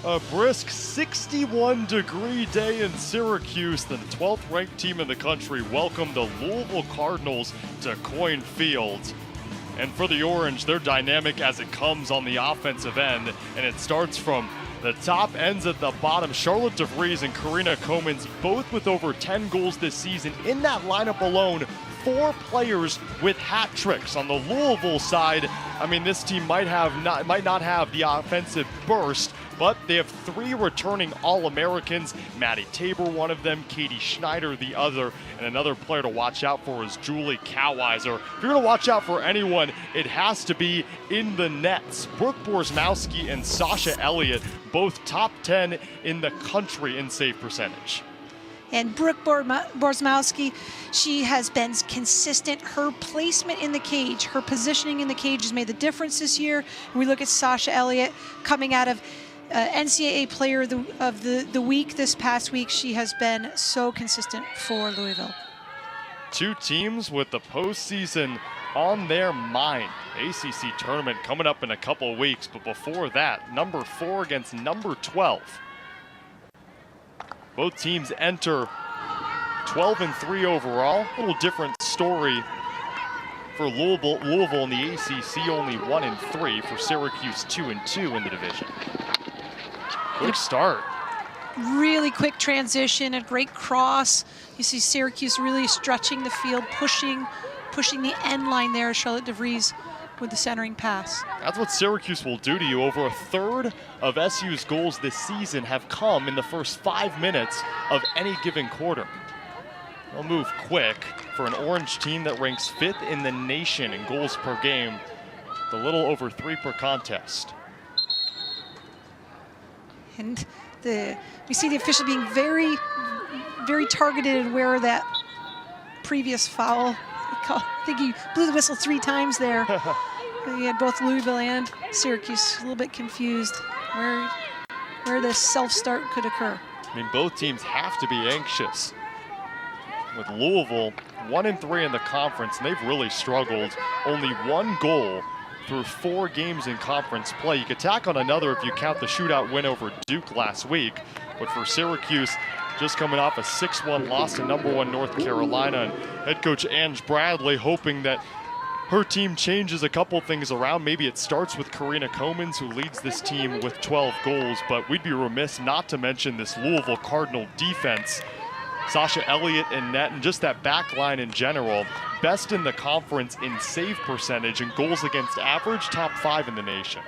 A brisk 61-degree day in Syracuse. The 12th ranked team in the country welcomed the Louisville Cardinals to Quirine Field. And for the Orange, they're dynamic as it comes on the offensive end. And it starts from the top, ends at the bottom. Charlotte DeVries and Quirine Comans, both with over 10 goals this season. In that lineup alone, 4 players with hat tricks. On the Louisville side, I mean, this team might not have the offensive burst, but they have 3 returning All-Americans. Maddie Tabor, one of them, Katie Schneider, the other, and another player to watch out for is Julie Koweiser. If you're going to watch out for anyone, it has to be in the nets. Brooke Borzmowski and Sasha Elliott, both top 10 in the country in save percentage. And Brooke Borzmowski, she has been consistent. Her placement in the cage, her positioning in the cage has made the difference this year. And we look at Sasha Elliott coming out of NCAA Player of the Week this past week. She has been so consistent for Louisville. 2 teams with the postseason on their mind. ACC tournament coming up in a couple of weeks, but before that, number 4 against number 12. Both teams enter 12-3 overall. A little different story for Louisville in the ACC, only 1-3. For Syracuse, 2-2 in the division. Quick start. Really quick transition, a great cross. You see Syracuse really stretching the field, pushing the end line there. Charlotte DeVries with the centering pass. That's what Syracuse will do to you. Over a third of SU's goals this season have come in the first 5 minutes of any given quarter. They'll move quick for an Orange team that ranks 5th in the nation in goals per game, a little over 3 per contest. And we see the official being very, very targeted and aware of that previous foul. I think he blew the whistle 3 times there. He had both Louisville and Syracuse a little bit confused where the self-start could occur. I mean, both teams have to be anxious. With Louisville 1-3 in the conference, and they've really struggled. Only 1 goal through 4 games in conference play. You could tack on another if you count the shootout win over Duke last week. But for Syracuse, just coming off a 6-1 loss to number 1 North Carolina, and head coach Ange Bradley hoping that her team changes a couple things around. Maybe it starts with Quirine Comans, who leads this team with 12 goals, but we'd be remiss not to mention this Louisville Cardinal defense. Sasha Elliott in net, and just that back line in general, best in the conference in save percentage and goals against average, top 5 in the nation.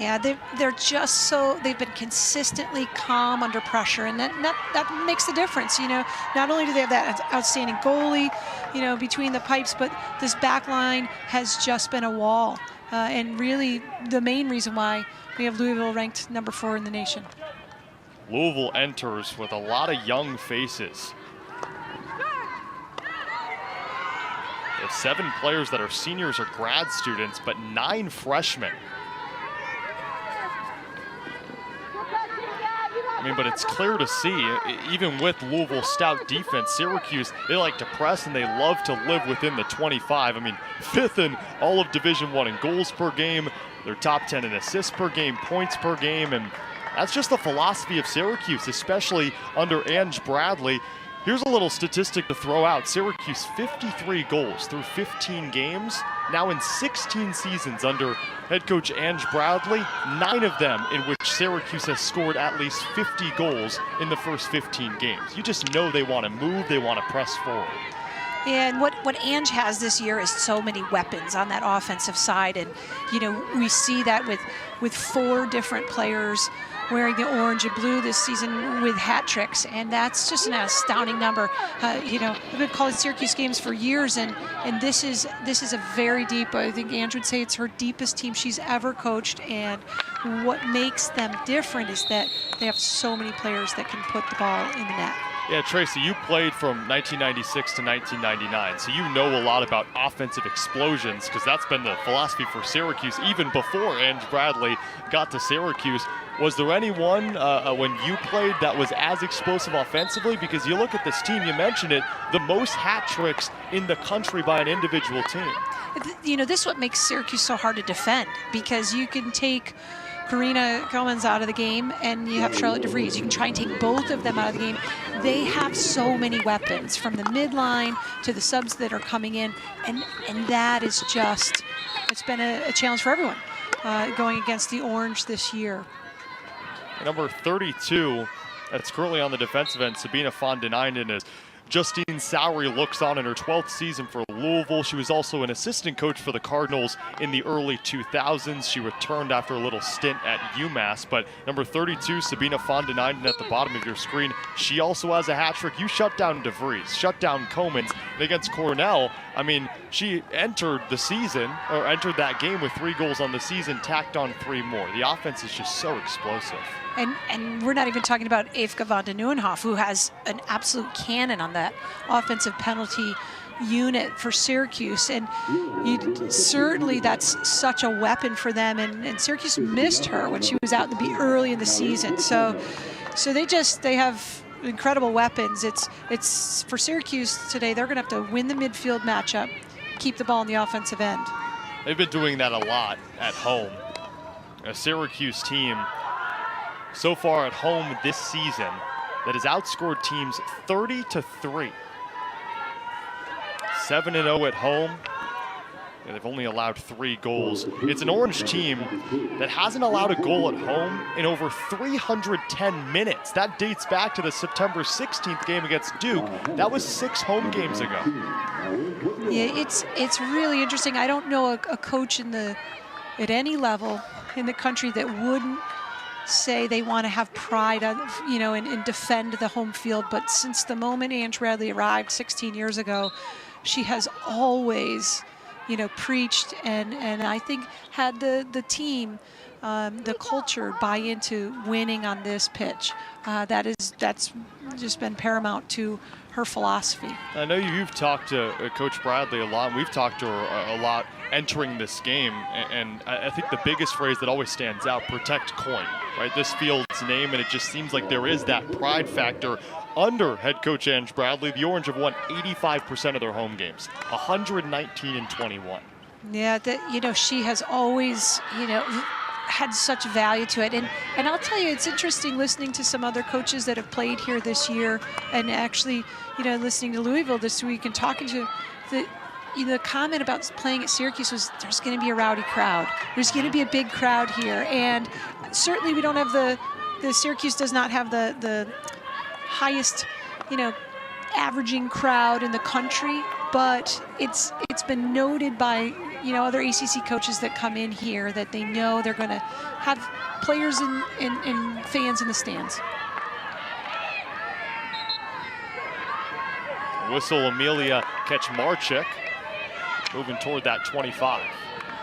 Yeah, they're just so, they've been consistently calm under pressure, and that makes the difference. You know, not only do they have that outstanding goalie, you know, between the pipes, but this back line has just been a wall, and really the main reason why we have Louisville ranked number 4 in the nation. Louisville enters with a lot of young faces. They have 7 players that are seniors or grad students, but 9 freshmen. I mean, but it's clear to see, even with Louisville's stout defense, Syracuse, they like to press and they love to live within the 25. I mean, 5th in all of Division I in goals per game. They're top 10 in assists per game, points per game, and that's just the philosophy of Syracuse, especially under Ange Bradley. Here's a little statistic to throw out. Syracuse, 53 goals through 15 games. Now in 16 seasons under head coach Ange Bradley, 9 of them in which Syracuse has scored at least 50 goals in the first 15 games. You just know they want to move, they want to press forward. And what Ange has this year is so many weapons on that offensive side. And, you know, we see that with 4 different players wearing the orange and blue this season with hat tricks, and that's just an astounding number. You know, I've been calling Syracuse games for years, and this is a very deep, I think Ange would say it's her deepest team she's ever coached, and what makes them different is that they have so many players that can put the ball in the net. Yeah, Tracy, you played from 1996 to 1999, so you know a lot about offensive explosions, because that's been the philosophy for Syracuse even before Ange Bradley got to Syracuse. Was there anyone when you played that was as explosive offensively? Because you look at this team, you mentioned it, the most hat tricks in the country by an individual team. You know, this is what makes Syracuse so hard to defend, because you can take Quirine Comans out of the game and you have Charlotte DeVries. You can try and take both of them out of the game. They have so many weapons from the midline to the subs that are coming in, and that is just, it's been a challenge for everyone going against the Orange this year. Number 32, that's currently on the defensive end, Sabina von den Einden, is Justine Sowery looks on in her 12th season for Louisville. She was also an assistant coach for the Cardinals in the early 2000s. She returned after a little stint at UMass. But number 32, Sabina von den Einden at the bottom of your screen. She also has a hat trick. You shut down DeVries, shut down Comans. And against Cornell, I mean, she entered the season, or entered that game with 3 goals on the season, tacked on 3 more. The offense is just so explosive. And we're not even talking about Eefke van den Nieuwenhof, who has an absolute cannon on that offensive penalty unit for Syracuse. And certainly that's such a weapon for them. And Syracuse missed her when she was out early in the season. So they have incredible weapons. It's for Syracuse today, they're going to have to win the midfield matchup, keep the ball on the offensive end. They've been doing that a lot at home. A Syracuse team so far at home this season that has outscored teams 30-3. 7-0 at home. And they've only allowed 3 goals. It's an Orange team that hasn't allowed a goal at home in over 310 minutes. That dates back to the September 16th game against Duke. That was 6 home games ago. Yeah, it's really interesting. I don't know a coach at any level in the country that wouldn't say they want to have pride on, and defend the home field. But since the moment Ange Bradley arrived 16 years ago, she has always, preached and I think had the team, the culture buy into winning on this pitch. That's just been paramount to her philosophy. I know you've talked to Coach Bradley a lot, and we've talked to her a lot entering this game, and I think the biggest phrase that always stands out, protect coin, right? This field's name, and it just seems like there is that pride factor under head coach Ange Bradley. The Orange have won 85% of their home games, 119-21. Yeah, she has always, had such value to it. And I'll tell you, it's interesting listening to some other coaches that have played here this year, and actually, listening to Louisville this week and talking to the comment about playing at Syracuse was there's going to be a rowdy crowd. There's going to be a big crowd here. And certainly we don't have the Syracuse does not have the highest, averaging crowd in the country, but it's been noted by other ACC coaches that come in here that they know they're going to have players and fans in the stands. Whistle Amelia Kaczmarczyk moving toward that 25.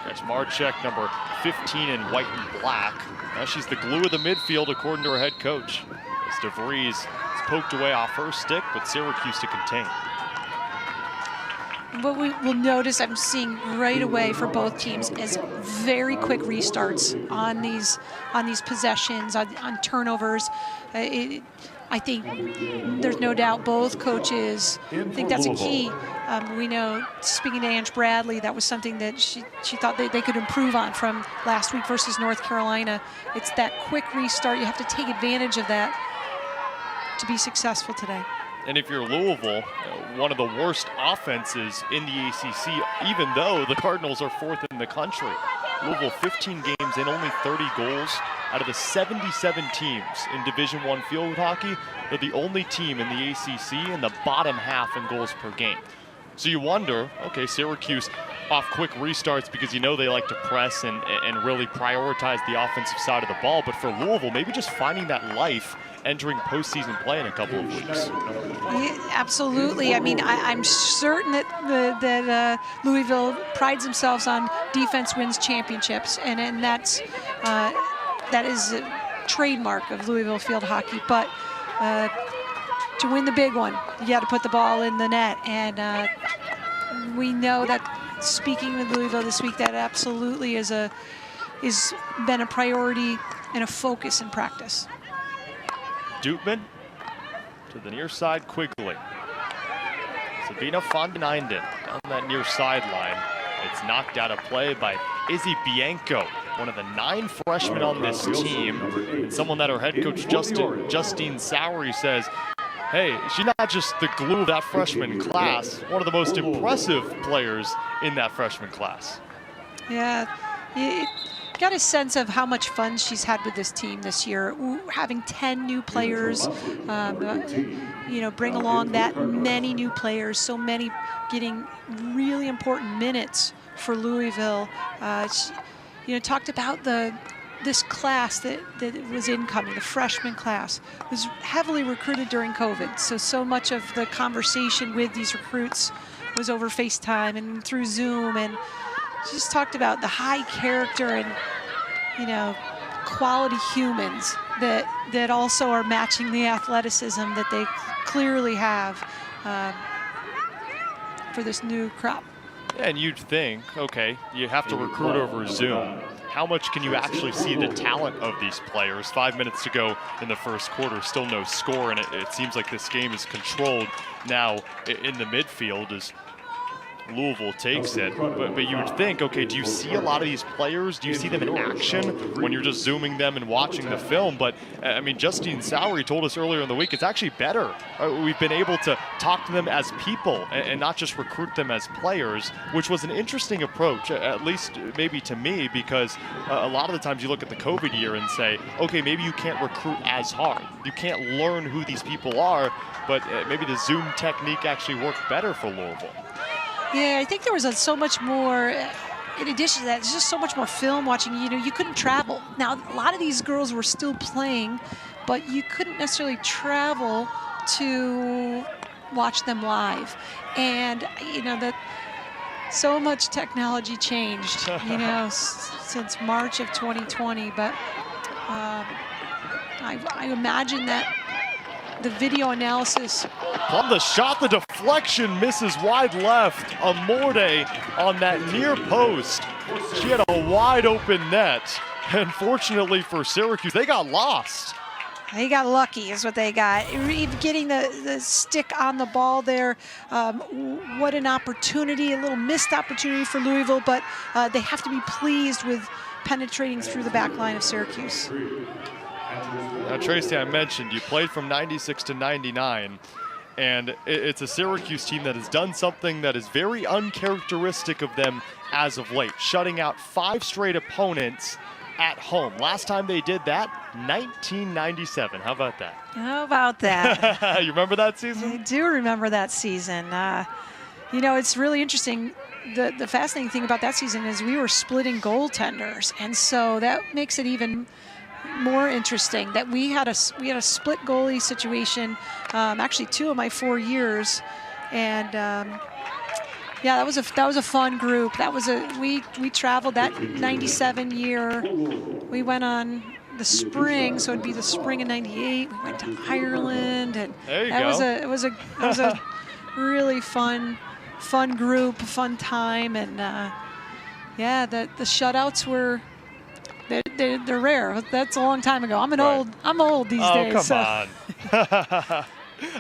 Kaczmarczyk, number 15 in white and black. Now she's the glue of the midfield according to her head coach. As DeVries is poked away off her stick, but Syracuse to contain. What we will notice, I'm seeing right away for both teams, is very quick restarts on these possessions, on turnovers. I think there's no doubt both coaches think that's a key. We know, speaking to Ange Bradley, that was something that she thought they could improve on from last week versus North Carolina. It's that quick restart. You have to take advantage of that to be successful today. And if you're Louisville, one of the worst offenses in the ACC, even though the Cardinals are 4th in the country. Louisville 15 games in, only 30 goals. Out of the 77 teams in Division I field hockey, they're the only team in the ACC in the bottom half in goals per game. So you wonder, okay, Syracuse off quick restarts because they like to press and really prioritize the offensive side of the ball. But for Louisville, maybe just finding that life entering postseason play in a couple of weeks. Yeah, absolutely. I mean, I'm certain that Louisville prides themselves on defense wins championships, and that is a trademark of Louisville field hockey. But to win the big one, you got to put the ball in the net, and we know that. Speaking with Louisville this week, that absolutely is been a priority and a focus in practice. Dootman to the near side, Quigley. Sabina von den Einden down that near sideline. It's knocked out of play by Izzy Bianco. one of the 9 freshmen on this team, and someone that our head coach Justine Sowery says, hey, she's not just the glue of that freshman class, one of the most impressive players in that freshman class. Yeah, you got a sense of how much fun she's had with this team this year. Having 10 new players, you know, bring along that many new players, so many getting really important minutes for Louisville. She, you know, talked about this class that was incoming, the freshman class, was heavily recruited during COVID. So much of the conversation with these recruits was over FaceTime and through Zoom. And she just talked about the high character and, you know, quality humans that also are matching the athleticism that they clearly have for this new crop. And you'd think, okay, you have to recruit over Zoom. How much can you actually see the talent of these players? 5 minutes to go in the first quarter, still no score, and it seems like this game is controlled now in the midfield as Louisville takes it. But you would think, okay, do you see a lot of these players? Do you see them in action when you're just zooming them and watching the film? But, I mean, Justine Sowery told us earlier in the week, it's actually better. We've been able to talk to them as people and not just recruit them as players, which was an interesting approach, at least maybe to me, because a lot of the times you look at the COVID year and say, okay, maybe you can't recruit as hard. You can't learn who these people are, but maybe the Zoom technique actually worked better for Louisville. Yeah, I think there was so much more, in addition to that, there's just so much more film watching. You know, you couldn't travel. Now, a lot of these girls were still playing, but you couldn't necessarily travel to watch them live. And, you know, that so much technology changed, you know, since March of 2020. But I imagine that the video analysis. Plumb the shot, the deflection misses wide left. Amorde on that near post. She had a wide open net. And fortunately for Syracuse, they got lost. They got lucky is what they got. Even getting the stick on the ball there. What an opportunity, a little missed opportunity for Louisville, but they have to be pleased with penetrating through the back line of Syracuse. Now, Tracy, I mentioned you played from 96 to 99, and it's a Syracuse team that has done something that is very uncharacteristic of them as of late, shutting out 5 straight opponents at home. Last time they did that, 1997. How about that? How about that? You remember that season? I do remember that season. You know, it's really interesting. The fascinating thing about that season is we were splitting goaltenders, and so that makes it even more interesting that we had a split goalie situation. Actually, 2 of my 4 years, and yeah, that was a fun group. That was we traveled that 97 year. We went on the spring, so it'd be the spring of '98. We went to Ireland, and it was a really fun group, fun time, and yeah, the shutouts were. They're rare. That's a long time ago. I'm old these days. Oh, come on.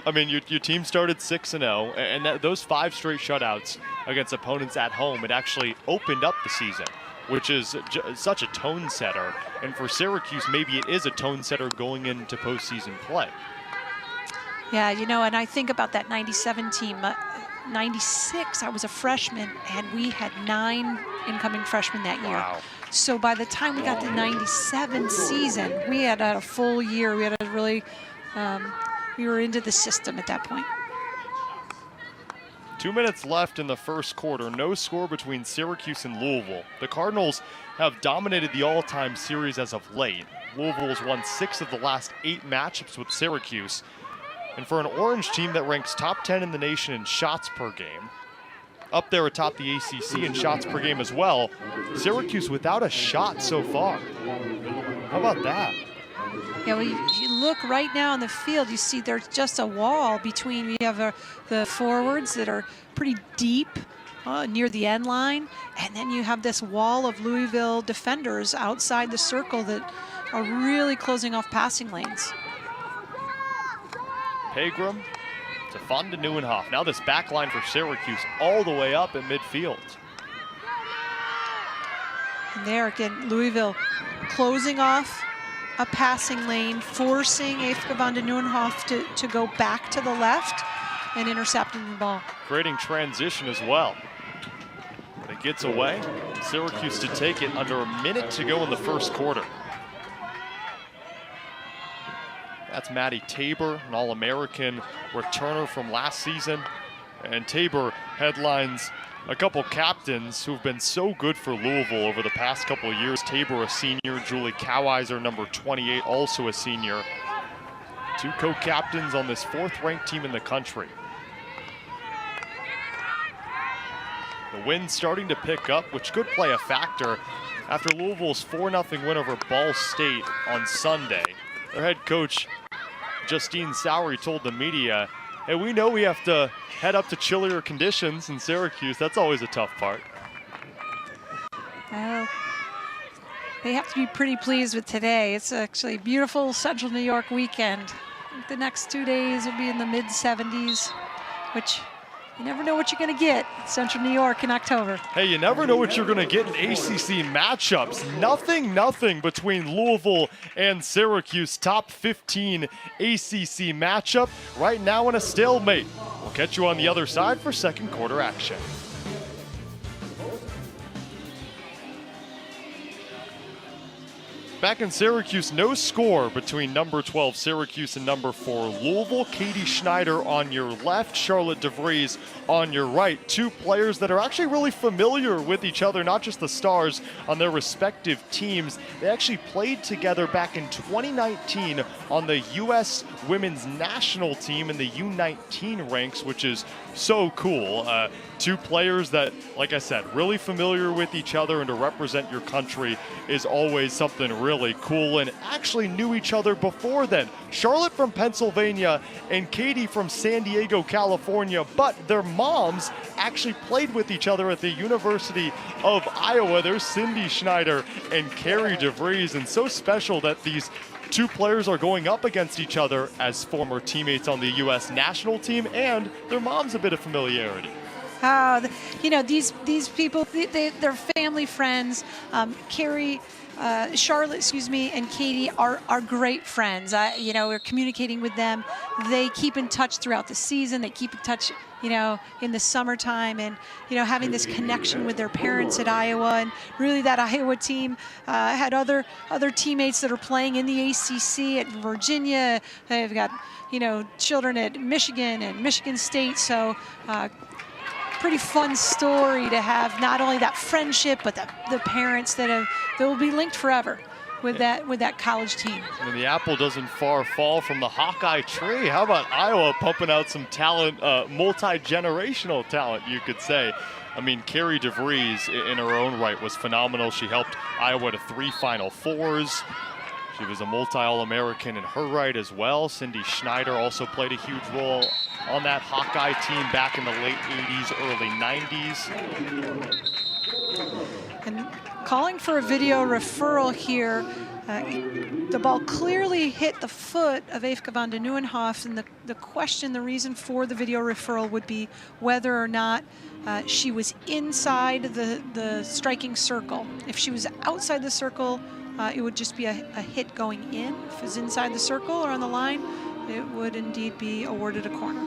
I mean, your team started 6-0, and those 5 straight shutouts against opponents at home, it actually opened up the season, which is such a tone setter. And for Syracuse, maybe it is a tone setter going into postseason play. Yeah, you know, and I think about that 97 team. 96, I was a freshman, and we had 9 incoming freshmen that year. Wow. So by the time we got to 97 season, we had a full year. We had a really, we were into the system at that point. 2 minutes left in the first quarter. No score between Syracuse and Louisville. The Cardinals have dominated the all-time series as of late. Louisville has won 6 of the last 8 matchups with Syracuse. And for an Orange team that ranks top 10 in the nation in shots per game, up there atop the ACC in shots per game as well, Syracuse without a shot so far. How about that? Yeah, well, you look right now in the field, you see there's just a wall between, we have the forwards that are pretty deep near the end line, and then you have this wall of Louisville defenders outside the circle that are really closing off passing lanes. Pegram to Van de Nieuwenhof. Now this back line for Syracuse all the way up at midfield. And there again, Louisville closing off a passing lane, forcing Eefke van de Nieuwenhof to go back to the left and intercepting the ball. Creating transition as well. But it gets away. Syracuse to take it under a minute to go in the first quarter. That's Maddie Tabor, an All-American returner from last season. And Tabor headlines a couple captains who've been so good for Louisville over the past couple of years. Tabor, a senior, Julie Koweiser, number 28, also a senior. Two co-captains on this 4th-ranked team in the country. The wind starting to pick up, which could play a factor after Louisville's 4-0 win over Ball State on Sunday. Their head coach, Justine Sowery, told the media, "Hey, we know we have to head up to chillier conditions in Syracuse. That's always a tough part." Well, they have to be pretty pleased with today. It's actually a beautiful Central New York weekend. The next 2 days will be in the mid-70s, which you never know what you're going to get in Central New York in October. Hey, you never know what you're going to get in ACC matchups. Nothing between Louisville and Syracuse. Top 15 ACC matchup right now in a stalemate. We'll catch you on the other side for second quarter action. Back in Syracuse, no score between number 12 Syracuse and number 4 Louisville. Katie Schneider on your left, Charlotte DeVries on your right. Two players that are actually really familiar with each other, not just the stars on their respective teams. They actually played together back in 2019 on the U.S. women's national team in the U19 ranks, which is so cool. Two players that, like I said, really familiar with each other, and to represent your country is always something really cool, and actually knew each other before then. Charlotte from Pennsylvania and Katie from San Diego, California, but their moms actually played with each other at the University of Iowa. There's Cindy Schneider and Carrie DeVries, and so special that these two players are going up against each other as former teammates on the U.S. national team, and their moms a bit of familiarity. You know, these people, they're family friends. Charlotte, and Katie are great friends. You know, we're communicating with them. They keep in touch throughout the season. They keep in touch, you know, in the summertime, and, you know, having this connection with their parents at Iowa. And really that Iowa team had other teammates that are playing in the ACC at Virginia. They've got, you know, children at Michigan and Michigan State. So pretty fun story to have, not only that friendship, but the parents that will be linked forever with that college team. And the apple doesn't far fall from the Hawkeye tree. How about Iowa pumping out some talent, multi-generational talent, you could say. I mean, Carrie DeVries in her own right was phenomenal. She helped Iowa to 3 Final Fours. She was a multi-All-American in her right as well. Cindy Schneider also played a huge role on that Hawkeye team back in the late 80s, early 90s. And calling for a video referral here. The ball clearly hit the foot of Eefke van de Nieuwenhof, and the reason for the video referral would be whether or not she was inside the striking circle. If she was outside the circle, it would just be a hit going in. If it was inside the circle or on the line, it would indeed be awarded a corner.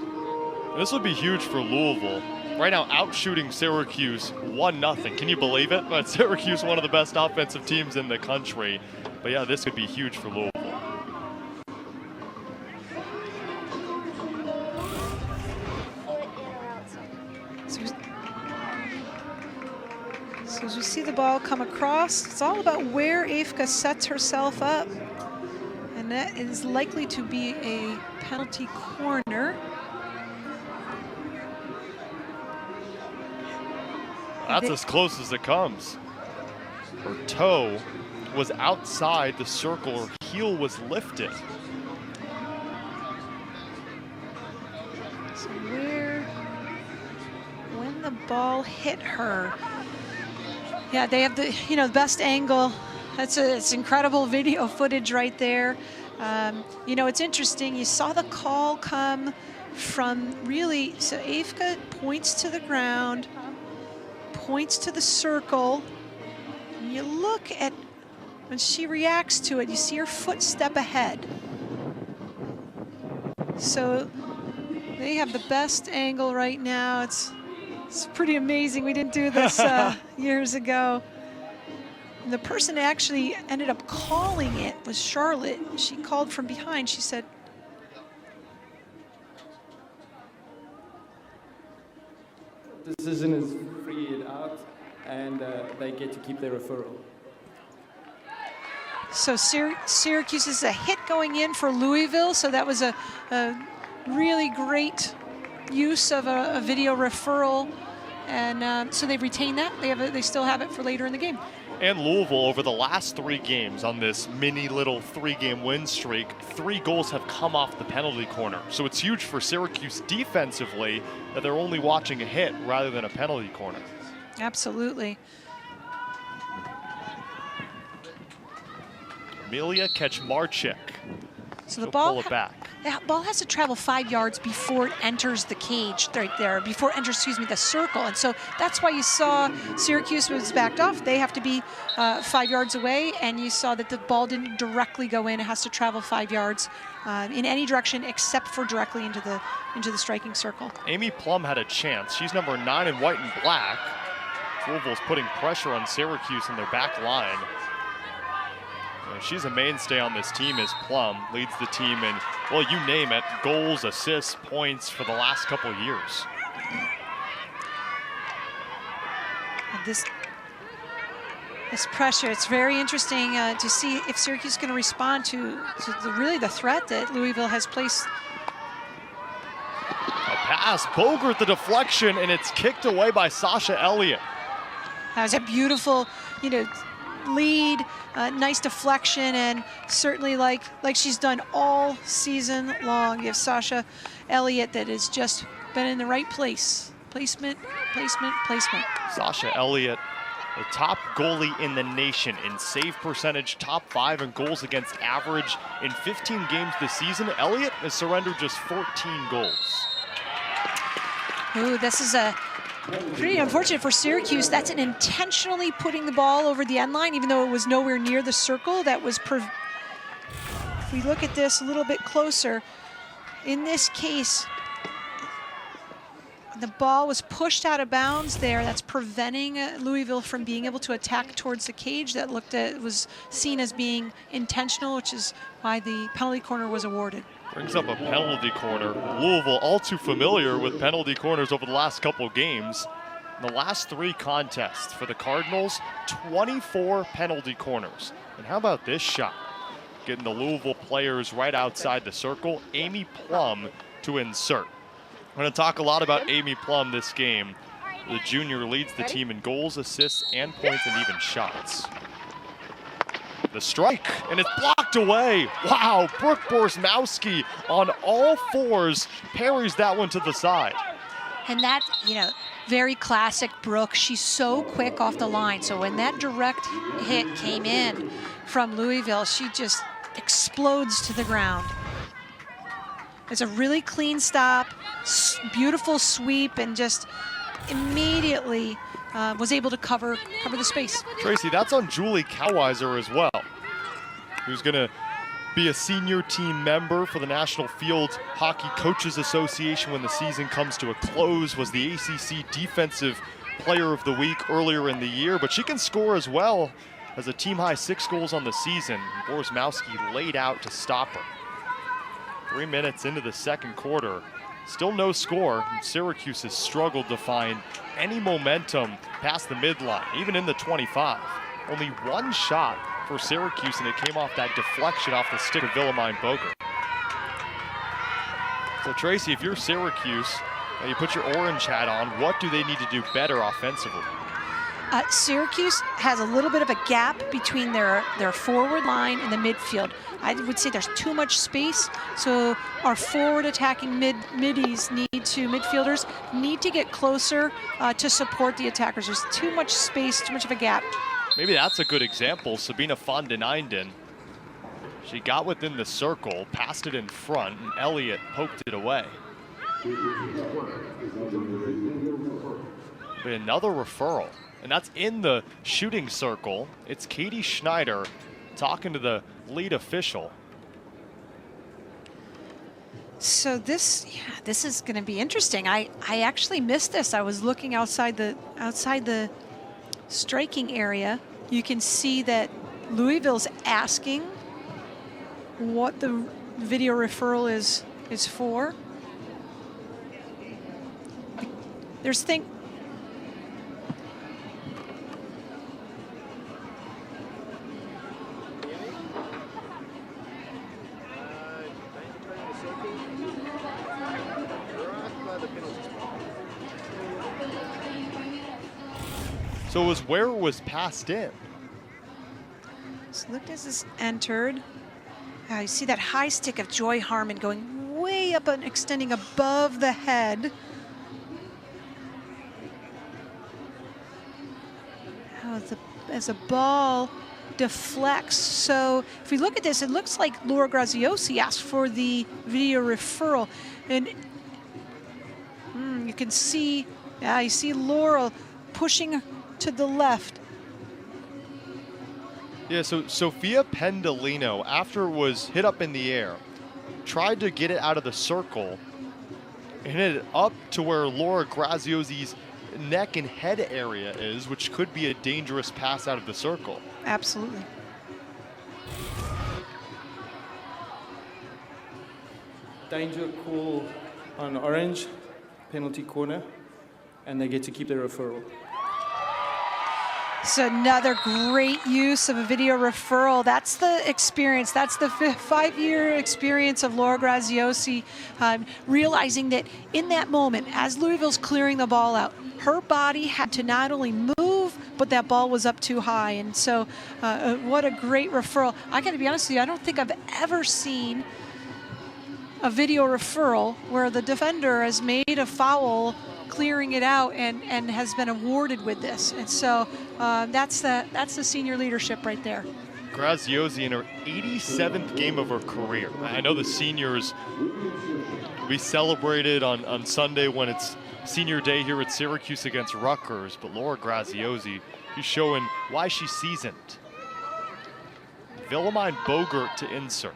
This would be huge for Louisville. Right now, out-shooting Syracuse 1-0. Can you believe it? But Syracuse, one of the best offensive teams in the country. But yeah, this could be huge for Louisville. So as we see the ball come across, it's all about where Eefke sets herself up. And that is likely to be a penalty corner. That's as close as it comes. Her toe was outside the circle. Her heel was lifted. So when the ball hit her, yeah, they have the best angle. It's incredible video footage right there. You know, it's interesting. You saw the call come from so Eefke points to the ground, points to the circle, you look at when she reacts to it, you see her foot step ahead. So they have the best angle right now. It's pretty amazing. We didn't do this years ago. And the person that actually ended up calling it was Charlotte. She called from behind. She said, the decision is free out, and they get to keep their referral. so Syracuse is a hit going in for Louisville. So that was a really great use of a video referral. And so they've retained that. They still have it for later in the game. And Louisville, over the last 3 games on this mini little 3-game win streak, 3 goals have come off the penalty corner. So it's huge for Syracuse defensively that they're only watching a hit rather than a penalty corner. Absolutely. Amelia Kaczmarczyk. So the She'll ball pull it back. The ball has to travel 5 yards before it enters the cage right there, before it enters, excuse me, the circle. And so that's why you saw Syracuse was backed off. They have to be 5 yards away, and you saw that the ball didn't directly go in. It has to travel 5 yards in any direction except for directly into the striking circle. Aimee Plumb had a chance. She's number 9 in white and black. Louisville's putting pressure on Syracuse in their back line. She's a mainstay on this team as Plumb leads the team in, well, you name it, goals, assists, points for the last couple of years. And this pressure, it's very interesting to see if Syracuse is going to respond to really the threat that Louisville has placed. A pass, Boogert the deflection, and it's kicked away by Sasha Elliott. That was a beautiful, lead, nice deflection, and certainly like she's done all season long. You have Sasha Elliott that has just been in the right place. Placement. Sasha Elliott, the top goalie in the nation in save percentage, top 5 in goals against average. In 15 games this season, Elliott has surrendered just 14 goals. Ooh, this is pretty unfortunate for Syracuse. That's an intentionally putting the ball over the end line, even though it was nowhere near the circle. That was, if we look at this a little bit closer, in this case, the ball was pushed out of bounds there. That's preventing Louisville from being able to attack towards the cage. That was seen as being intentional, which is why the penalty corner was awarded. Brings up a penalty corner. Louisville all too familiar with penalty corners over the last couple of games. In the last 3 contests for the Cardinals, 24 penalty corners. And how about this shot? Getting the Louisville players right outside the circle. Aimee Plumb to insert. We're going to talk a lot about Aimee Plumb this game. The junior leads the team in goals, assists, and points, and even shots. The strike, and it's blocked away. Wow, Brooke Borsmowski on all 4s parries that one to the side. And that, very classic Brooke. She's so quick off the line. So when that direct hit came in from Louisville, she just explodes to the ground. It's a really clean stop, beautiful sweep, and just immediately was able to cover the space. Tracy, that's on Julie Coweiser as well, who's going to be a senior team member for the National Field Hockey Coaches Association when the season comes to a close. Was the ACC Defensive Player of the Week earlier in the year, but she can score as well, as a team-high 6 goals on the season. Borsmowski laid out to stop her. 3 minutes into the second quarter, still no score. Syracuse has struggled to find any momentum past the midline, even in the 25. Only 1 shot for Syracuse, and it came off that deflection off the stick of Willemijn Boogert. So Tracy, if you're Syracuse, and you put your orange hat on, what do they need to do better offensively? Syracuse has a little bit of a gap between their forward line and the midfield. I would say there's too much space, so our forward attacking middies midfielders need to get closer to support the attackers. There's too much space, too much of a gap. Maybe that's a good example. Sabina van den Einden. She got within the circle, passed it in front, and Elliott poked it away. But another referral. And that's in the shooting circle. It's Katie Schneider talking to the lead official. So this is going to be interesting. I actually missed this. I was looking outside the striking area. You can see that Louisville's asking what the video referral is for. There's So it was where it was passed in. So look as this entered. You see that high stick of Joy Harmon going way up and extending above the head. As the ball deflects. So if we look at this, it looks like Laura Graziosi asked for the video referral. And you can see, you see Laura pushing to the left. Yeah, so Sophia Pendolino, after it was hit up in the air, tried to get it out of the circle and hit it up to where Laura Graziosi's neck and head area is, which could be a dangerous pass out of the circle. Absolutely. Danger call on orange, penalty corner, and they get to keep their referral. So another great use of a video referral. That's the experience. That's the 5-year experience of Laura Graziosi, realizing that in that moment, as Louisville's clearing the ball out, her body had to not only move, but that ball was up too high. And so what a great referral. I got to be honest with you, I don't think I've ever seen a video referral where the defender has made a foul clearing it out and has been awarded with this. And so that's the senior leadership right there. Graziosi in her 87th game of her career. I know the seniors will be celebrated on Sunday when it's senior day here at Syracuse against Rutgers, but Laura Graziosi is showing why she's seasoned. Willemijn Boogert to insert.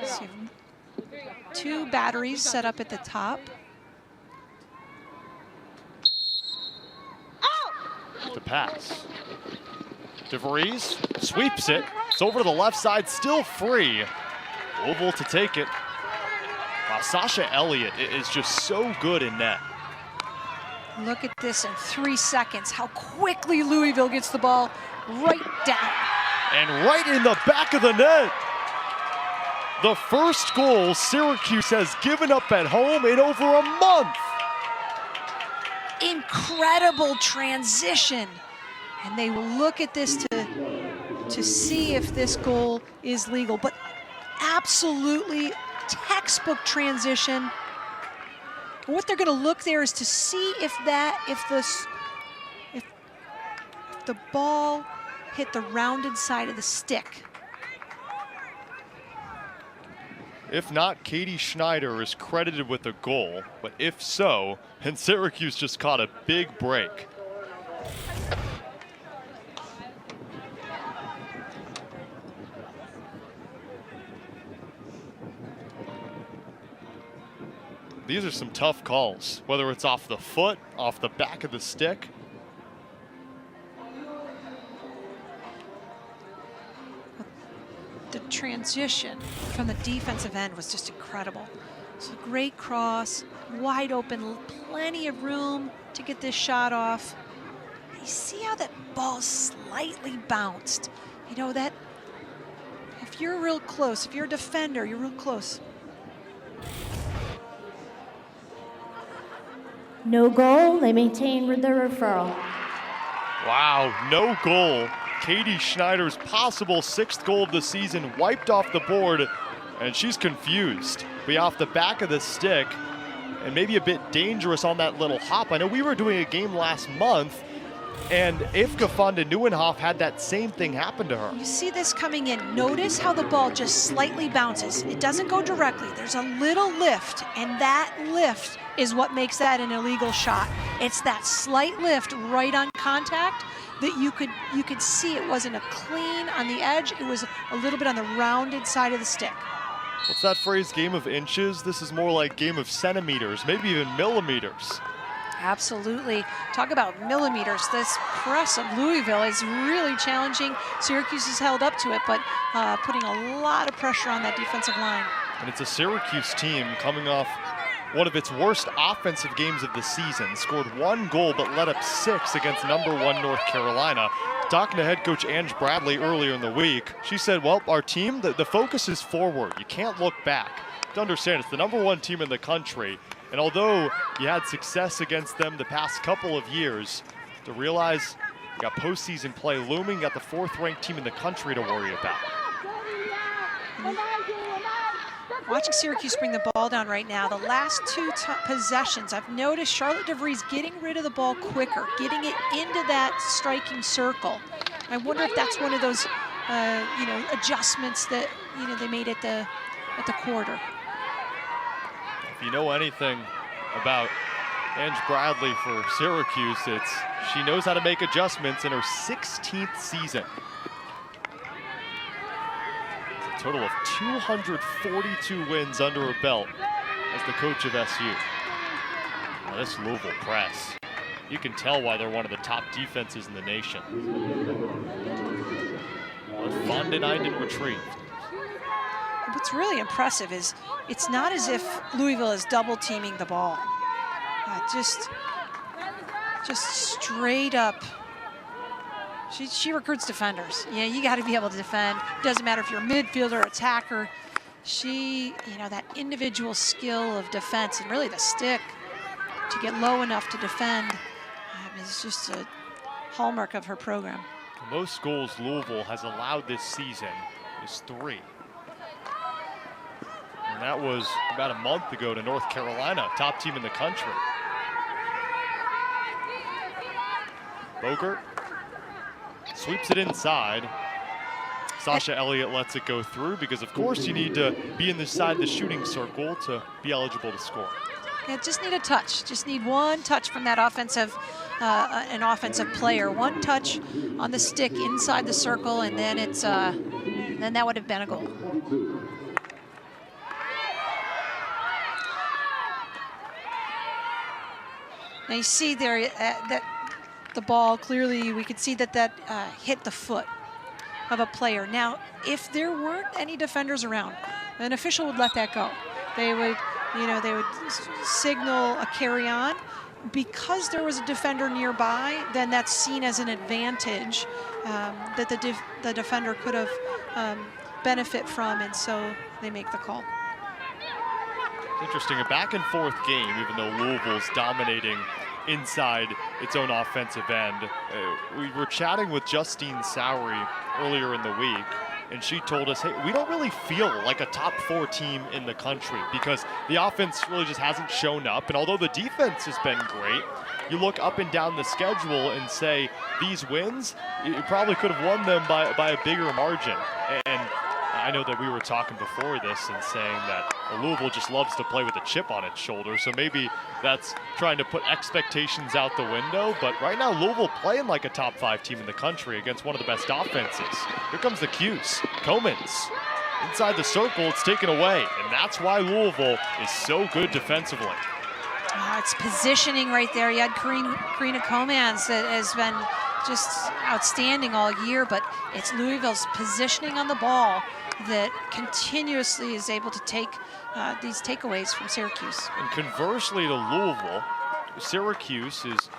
So, 2 batteries set up at the top. The pass. DeVries sweeps it. It's over to the left side, still free. Louisville to take it. Wow, Sasha Elliott is just so good in net. Look at this in 3 seconds, how quickly Louisville gets the ball right down. And right in the back of the net. The first goal Syracuse has given up at home in over a month. Incredible transition. And they will look at this to see if this goal is legal. But absolutely textbook transition. And what they're going to look there is to see if the ball hit the rounded side of the stick. If not, Katie Schneider is credited with a goal, but if so, then Syracuse just caught a big break. These are some tough calls, whether it's off the foot, off the back of the stick. The transition from the defensive end was just incredible. It's a great cross, wide open, plenty of room to get this shot off. You see how that ball slightly bounced. You know that if you're real close, if you're a defender, you're real close. No goal, they maintain the referral. Wow, no goal. Katie Schneider's possible 6th goal of the season wiped off the board, and she's confused. Be off the back of the stick, and maybe a bit dangerous on that little hop. I know we were doing a game last month And Ifka van de Nieuwenhof had that same thing happen to her. You see this coming in. Notice how the ball just slightly bounces. It doesn't go directly. There's a little lift, and that lift is what makes that an illegal shot. It's that slight lift right on contact that you could see it wasn't a clean on the edge. It was a little bit on the rounded side of the stick. What's that phrase, game of inches? This is more like game of centimeters, maybe even millimeters. Absolutely. Talk about millimeters. This press of Louisville is really challenging. Syracuse has held up to it, but putting a lot of pressure on that defensive line. And it's a Syracuse team coming off one of its worst offensive games of the season. Scored 1 goal, but let up 6 against #1 North Carolina. Talking to head coach Ange Bradley earlier in the week, she said, well, our team, the focus is forward. You can't look back. To understand, it's the #1 team in the country. And although you had success against them the past couple of years, to realize you got postseason play looming, you got the 4th-ranked team in the country to worry about. Watching Syracuse bring the ball down right now, the last 2 possessions, I've noticed Charlotte DeVries getting rid of the ball quicker, getting it into that striking circle. I wonder if that's one of those, adjustments that they made at the quarter. If you know anything about Ange Bradley for Syracuse, she knows how to make adjustments in her 16th season. It's a total of 242 wins under her belt as the coach of SU. Now this Louisville press, you can tell why they're one of the top defenses in the nation. Van den Eyden retrieved. What's really impressive is it's not as if Louisville is double teaming the ball. Just straight up. She recruits defenders. Yeah, you got to be able to defend. Doesn't matter if you're a midfielder or attacker. She, that individual skill of defense and really the stick to get low enough to defend is just a hallmark of her program. The most goals Louisville has allowed this season is 3. And that was about a month ago to North Carolina, top team in the country. Boogert sweeps it inside. Sasha Elliott lets it go through because, of course, you need to be inside the shooting circle to be eligible to score. Yeah, just need a touch. Just need one touch from that offensive, an offensive player. One touch on the stick inside the circle, and then it's then that would have been a goal. Now you see there that the ball clearly, we could see that hit the foot of a player. Now, if there weren't any defenders around, an official would let that go. They would, they would signal a carry on. Because there was a defender nearby, then that's seen as an advantage that the defender could have benefit from, and so they make the call. Interesting, a back and forth game, even though Louisville's dominating inside its own offensive end. We were chatting with Justine Sowery earlier in the week, and she told us, hey, we don't really feel like a top 4 team in the country because the offense really just hasn't shown up. And although the defense has been great, you look up and down the schedule and say, these wins, you probably could have won them by a bigger margin. And I know that we were talking before this and saying that Louisville just loves to play with a chip on its shoulder, so maybe that's trying to put expectations out the window. But right now, Louisville playing like a top 5 team in the country against one of the best offenses. Here comes the Cuse. Comans inside the circle, it's taken away, and that's why Louisville is so good defensively. It's positioning right there. You had Quirine Comans that has been just outstanding all year, but it's Louisville's positioning on the ball that continuously is able to take these takeaways from Syracuse. And conversely to Louisville, Syracuse is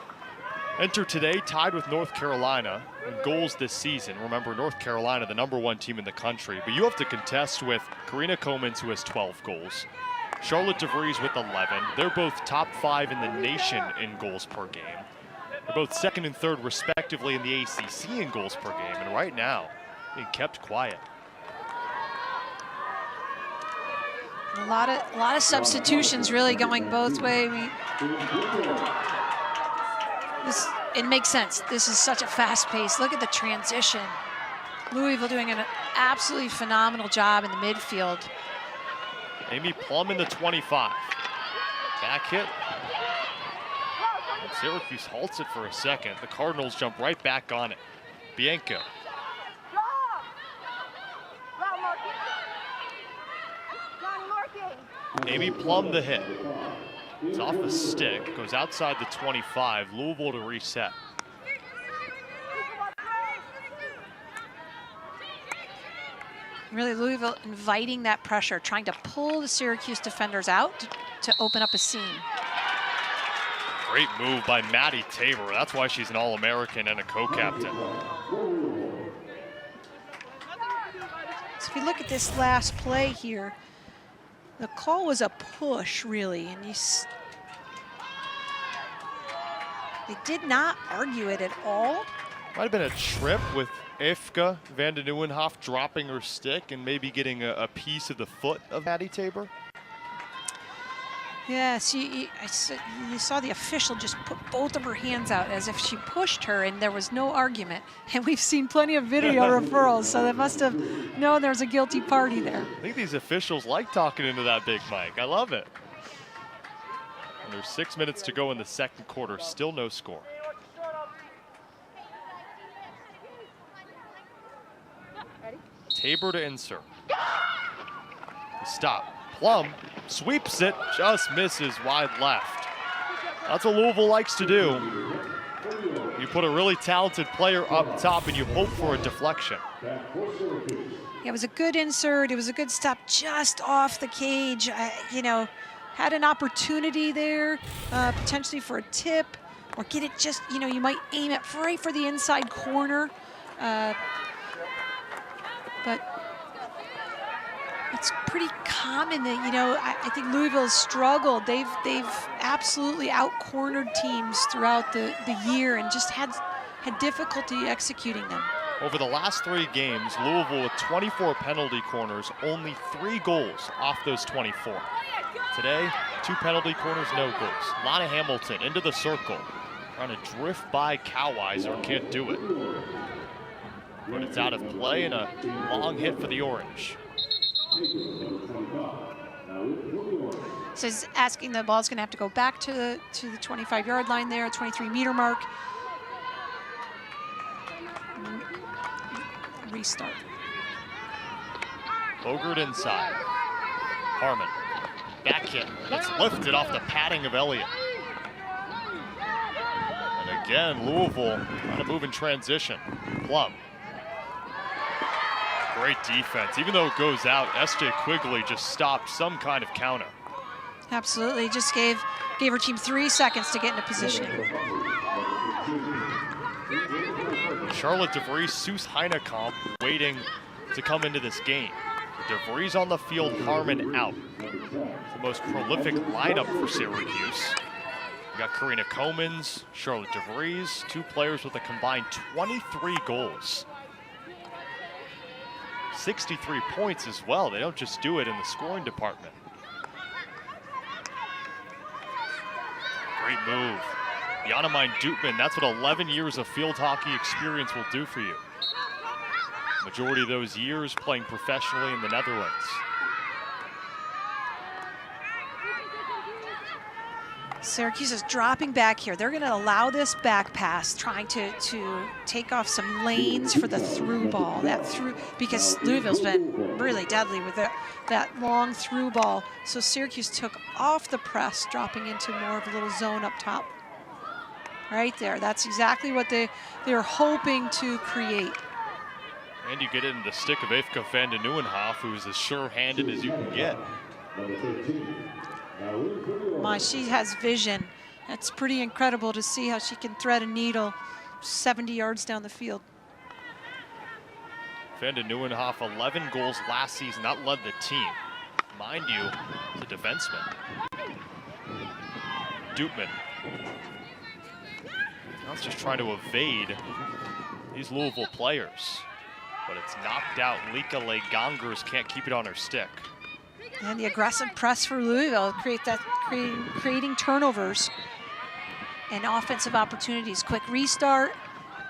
entered today tied with North Carolina in goals this season. Remember, North Carolina, the #1 team in the country, but you have to contest with Quirine Comans, who has 12 goals. Charlotte DeVries with 11. They're both top 5 in the nation in goals per game. They're both 2nd and 3rd, respectively, in the ACC in goals per game. And right now, being kept quiet. A lot of substitutions really going both ways. it makes sense. This is such a fast pace. Look at the transition. Louisville doing an absolutely phenomenal job in the midfield. Aimee Plumb in the 25. Back hit. And Syracuse halts it for a second. The Cardinals jump right back on it. Bianco. Aimee Plumb the hit. It's off the stick, goes outside the 25. Louisville to reset. Really, Louisville inviting that pressure, trying to pull the Syracuse defenders out to open up a seam. Great move by Maddie Tabor. That's why she's an All-American and a co-captain. So if you look at this last play here, the call was a push, really, and they did not argue it at all. Might have been a trip with Ifka van de Nieuwenhof dropping her stick and maybe getting a piece of the foot of Maddie Tabor. Yes, you saw the official just put both of her hands out as if she pushed her, and there was no argument. And we've seen plenty of video referrals, so they must have known there was a guilty party there. I think these officials like talking into that big mic. I love it. And there's 6 minutes to go in the second quarter. Still no score. Tabor to insert. Stop. Plumb sweeps it, just misses wide left. That's what Louisville likes to do. You put a really talented player up top and you hope for a deflection. Yeah, it was a good insert. It was a good stop just off the cage. You know, had an opportunity there, potentially for a tip, or get it just, you know, you might aim it right for the inside corner. But it's pretty common that, you know, I think Louisville has struggled. They've absolutely out-cornered teams throughout the year and just had difficulty executing them. Over the last 3 games, Louisville with 24 penalty corners, only 3 goals off those 24. Today, 2 penalty corners, no goals. Lana Hamilton into the circle, trying to drift by Coweiser, can't do it. But it's out of play and a long hit for the Orange. So he's asking, the ball's going to have to go back to the 25-yard line there, 23-meter mark. Restart. Boogert inside. Harmon. Back hit. It's lifted off the padding of Elliott. And again, Louisville trying to move in transition. Plumb. Great defense. Even though it goes out, S.J. Quigley just stopped some kind of counter. Absolutely. Just gave her team 3 seconds to get into positioning. Charlotte DeVries, Seuss Heinekamp waiting to come into this game. DeVries on the field, Harmon out. It's the most prolific lineup for Syracuse. We got Quirine Comans, Charlotte DeVries, 2 players with a combined 23 goals. 63 points as well. They don't just do it in the scoring department. Great move. Willemijn Boogert, that's what 11 years of field hockey experience will do for you. Majority of those years playing professionally in the Netherlands. Syracuse is dropping back here. They're going to allow this back pass, trying to take off some lanes for the through ball. Because Louisville's been really deadly with that long through ball. So Syracuse took off the press, dropping into more of a little zone up top. Right there. That's exactly what they're hoping to create. And you get it in the stick of Ifka van de Nieuwenhof, who's as sure-handed as you can get. My, she has vision. It's pretty incredible to see how she can thread a needle 70 yards down the field. Van de Nieuwenhof, 11 goals last season. That led the team. Mind you, the defenseman. Dootman. Now it's just trying to evade these Louisville players. But it's knocked out. Lika Legangers can't keep it on her stick. And the aggressive press for Louisville creating turnovers. and offensive opportunities. Quick restart,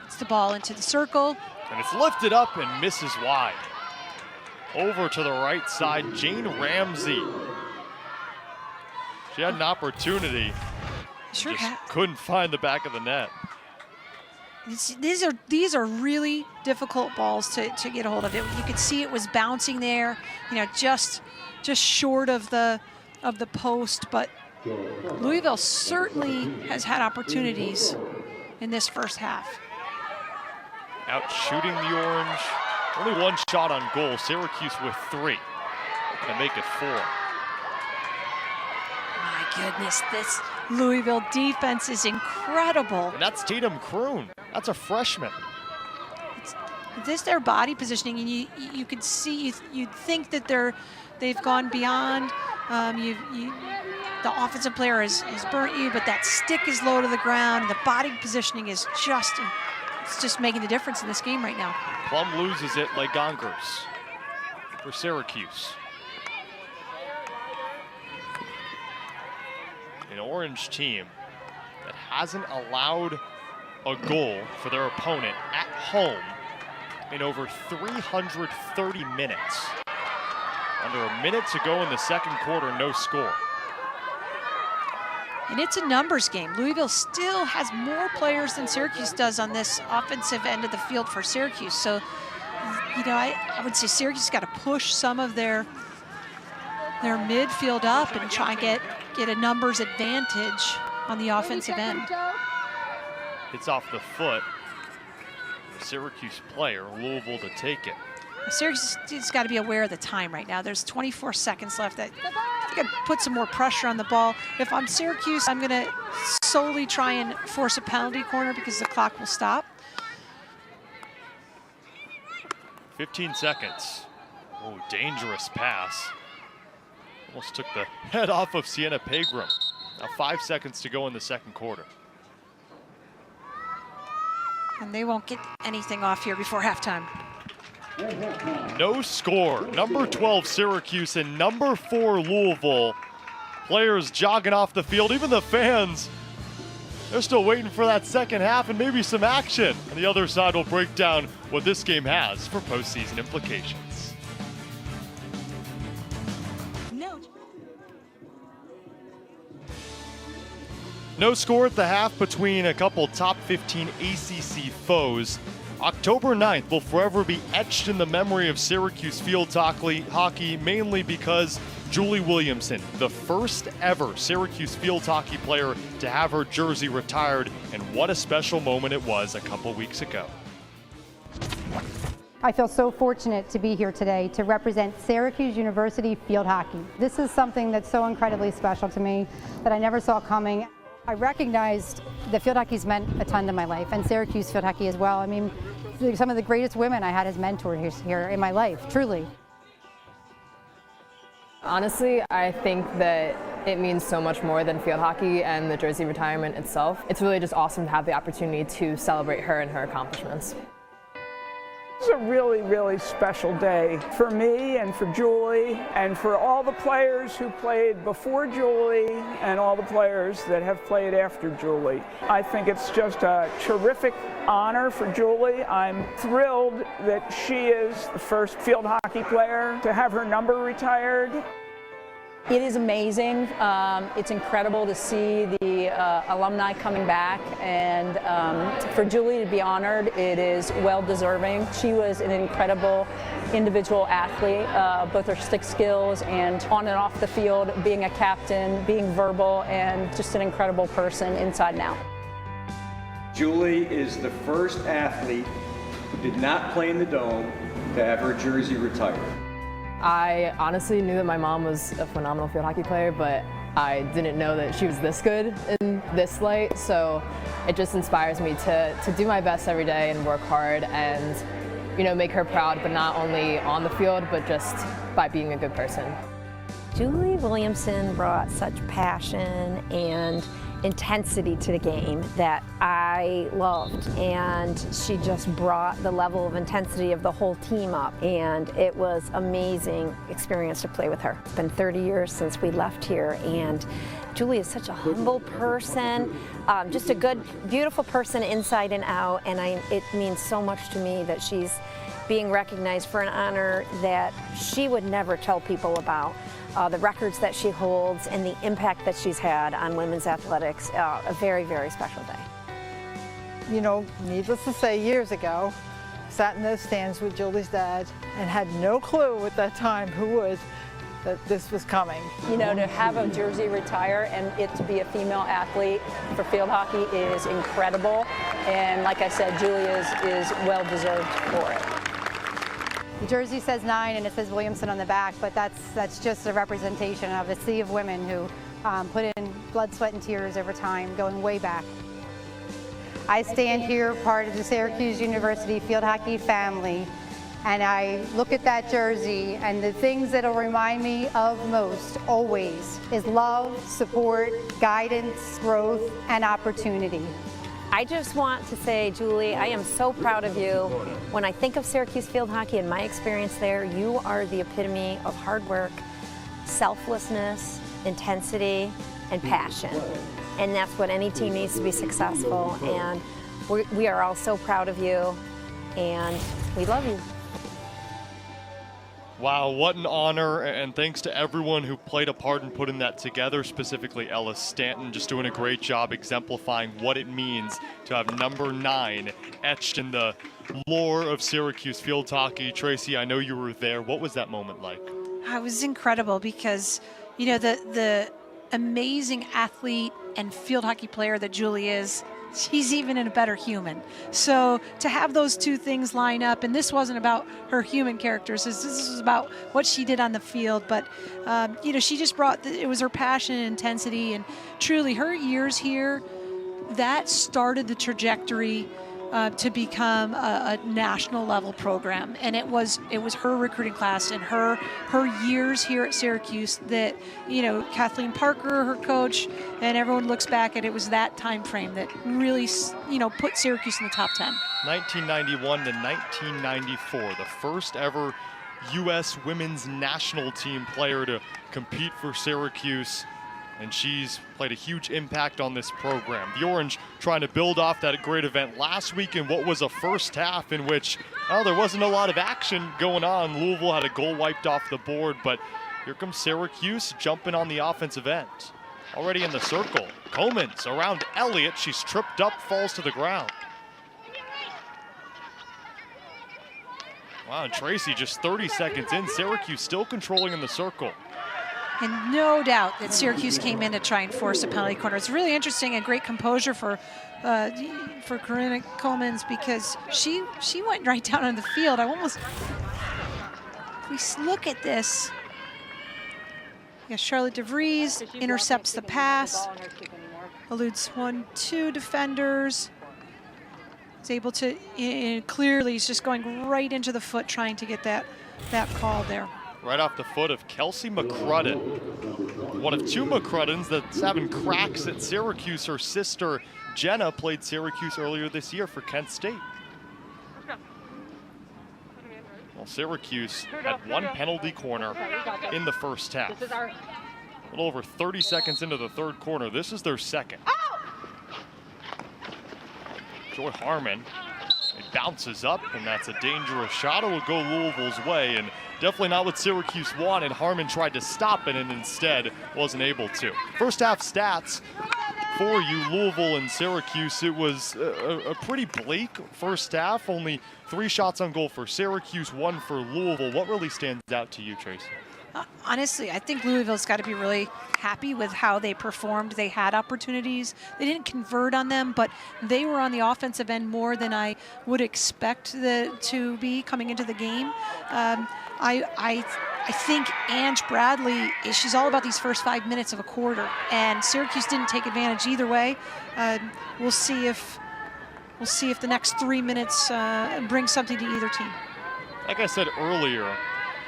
gets the ball into the circle. And it's lifted up and misses wide. Over to the right side, Jane Ramsey. She had an opportunity, Sure just couldn't find the back of the net. These are really difficult balls to get a hold of. You could see it was bouncing there, just short of the post. But Louisville certainly has had opportunities in this first half. Out shooting the Orange. Only one shot on goal. Syracuse with 3 to make it 4. My goodness, this Louisville defense is incredible. And that's Tatum Kroon. That's a freshman. This their body positioning, and you could see, you'd think that they've gone beyond. The offensive player has burnt you, but that stick is low to the ground. And the body positioning is just making the difference in this game right now. Plumb loses it like Gongers for Syracuse. An Orange team that hasn't allowed a goal for their opponent at home in over 330 minutes. Under a minute to go in the second quarter, no score. And it's a numbers game. Louisville still has more players than Syracuse does on this offensive end of the field for Syracuse. So, I would say Syracuse got to push some of their midfield up and try and get a numbers advantage on the offensive end. It's off the foot. Syracuse player, Louisville to take it. Syracuse has got to be aware of the time right now. There's 24 seconds left. I think I'd put some more pressure on the ball. If I'm Syracuse, I'm going to solely try and force a penalty corner because the clock will stop. 15 seconds. Oh, dangerous pass. Almost took the head off of Sienna Pegram. Now 5 seconds to go in the second quarter. And they won't get anything off here before halftime. No score. Number 12 Syracuse and number 4 Louisville. Players jogging off the field. Even the fans, they're still waiting for that second half and maybe some action. And the other side will break down what this game has for postseason implications. No score at the half between a couple top 15 ACC foes. October 9th will forever be etched in the memory of Syracuse field hockey, mainly because Julie Williamson, the first ever Syracuse field hockey player to have her jersey retired, and what a special moment it was a couple weeks ago. I feel so fortunate to be here today to represent Syracuse University field hockey. This is something that's so incredibly special to me that I never saw coming. I recognized that field hockey's meant a ton to my life, and Syracuse field hockey as well. I mean, some of the greatest women I had as mentors here in my life, truly. Honestly, I think that it means so much more than field hockey and the jersey retirement itself. It's really just awesome to have the opportunity to celebrate her and her accomplishments. It's a really, really special day for me and for Julie and for all the players who played before Julie and all the players that have played after Julie. I think it's just a terrific honor for Julie. I'm thrilled that she is the first field hockey player to have her number retired. It is amazing. It's incredible to see the alumni coming back, and for Julie to be honored, it is well deserving. She was an incredible individual athlete, both her stick skills and on and off the field, being a captain, being verbal, and just an incredible person inside and out. Julie is the first athlete who did not play in the Dome to have her jersey retired. I honestly knew that my mom was a phenomenal field hockey player, but I didn't know that she was this good in this light, so it just inspires me to do my best every day and work hard and, make her proud, but not only on the field, but just by being a good person. Julie Williamson brought such passion and intensity to the game that I loved, and she just brought the level of intensity of the whole team up, and it was amazing experience to play with her. It's been 30 years since we left here, and Julie is such a humble person, just a good, beautiful person inside and out, and it means so much to me that she's being recognized for an honor that she would never tell people about. The records that she holds and the impact that she's had on women's athletics, a very, very special day. You know, needless to say, years ago, sat in those stands with Julie's dad and had no clue at that time that this was coming. You know, to have a jersey retire and it to be a female athlete for field hockey is incredible. And like I said, Julie is well deserved for it. The jersey says 9 and it says Williamson on the back, but that's just a representation of a sea of women who put in blood, sweat, and tears over time, going way back. I stand here part of the Syracuse University field hockey family, and I look at that jersey, and the things that'll remind me of most, always, is love, support, guidance, growth, and opportunity. I just want to say, Julie, I am so proud of you. When I think of Syracuse field hockey and my experience there, you are the epitome of hard work, selflessness, intensity, and passion. And that's what any team needs to be successful. And we are all so proud of you, and we love you. Wow, what an honor, and thanks to everyone who played a part in putting that together, specifically Ellis Stanton, just doing a great job exemplifying what it means to have number 9 etched in the lore of Syracuse field hockey. Tracy, I know you were there. What was that moment like? It was incredible because, you know, the amazing athlete and field hockey player that Julie is, she's even a better human. So to have those two things line up, and this wasn't about her human characters, this was about what she did on the field, but you know, she just brought, it was her passion and intensity, and truly her years here, that started the trajectory to become a national level program. And it was her recruiting class and her years here at Syracuse that, you know, Kathleen Parker, her coach, and everyone looks back at it was that time frame that really, you know, put Syracuse in the top 10. 1991 to 1994, the first ever U.S. women's national team player to compete for Syracuse. And she's played a huge impact on this program. The Orange trying to build off that great event last week in what was a first half in which, well, there wasn't a lot of action going on. Louisville had a goal wiped off the board, but here comes Syracuse jumping on the offensive end. Already in the circle, Comans around Elliott. She's tripped up, falls to the ground. Wow, and Tracy just 30 seconds in. Syracuse still controlling in the circle. And no doubt that Syracuse came in to try and force a penalty corner. It's really interesting and great composure for Quirine Comans because she went right down on the field. If we look at this, yeah, Charlotte DeVries intercepts the pass, eludes 1-2 defenders. Is able to, clearly he's just going right into the foot trying to get that call there. Right off the foot of Kelsey McCrudden. One of 2 McCruddens that's having cracks at Syracuse. Her sister, Jenna, played Syracuse earlier this year for Kent State. Well, Syracuse had 1 penalty corner in the first half. A little over 30 seconds into the third corner. This is their second. Joy Harmon, it bounces up, and that's a dangerous shot. It will go Louisville's way, and definitely not what Syracuse wanted. Harmon tried to stop it and instead wasn't able to. First half stats for you, Louisville and Syracuse. It was a pretty bleak first half. Only 3 shots on goal for Syracuse, 1 for Louisville. What really stands out to you, Tracy? Honestly, I think Louisville's got to be really happy with how they performed. They had opportunities. They didn't convert on them, but they were on the offensive end more than I would expect to be coming into the game. I think Ange Bradley, she's all about these first 5 minutes of a quarter, and Syracuse didn't take advantage either way. We'll see if the next 3 minutes bring something to either team. Like I said earlier,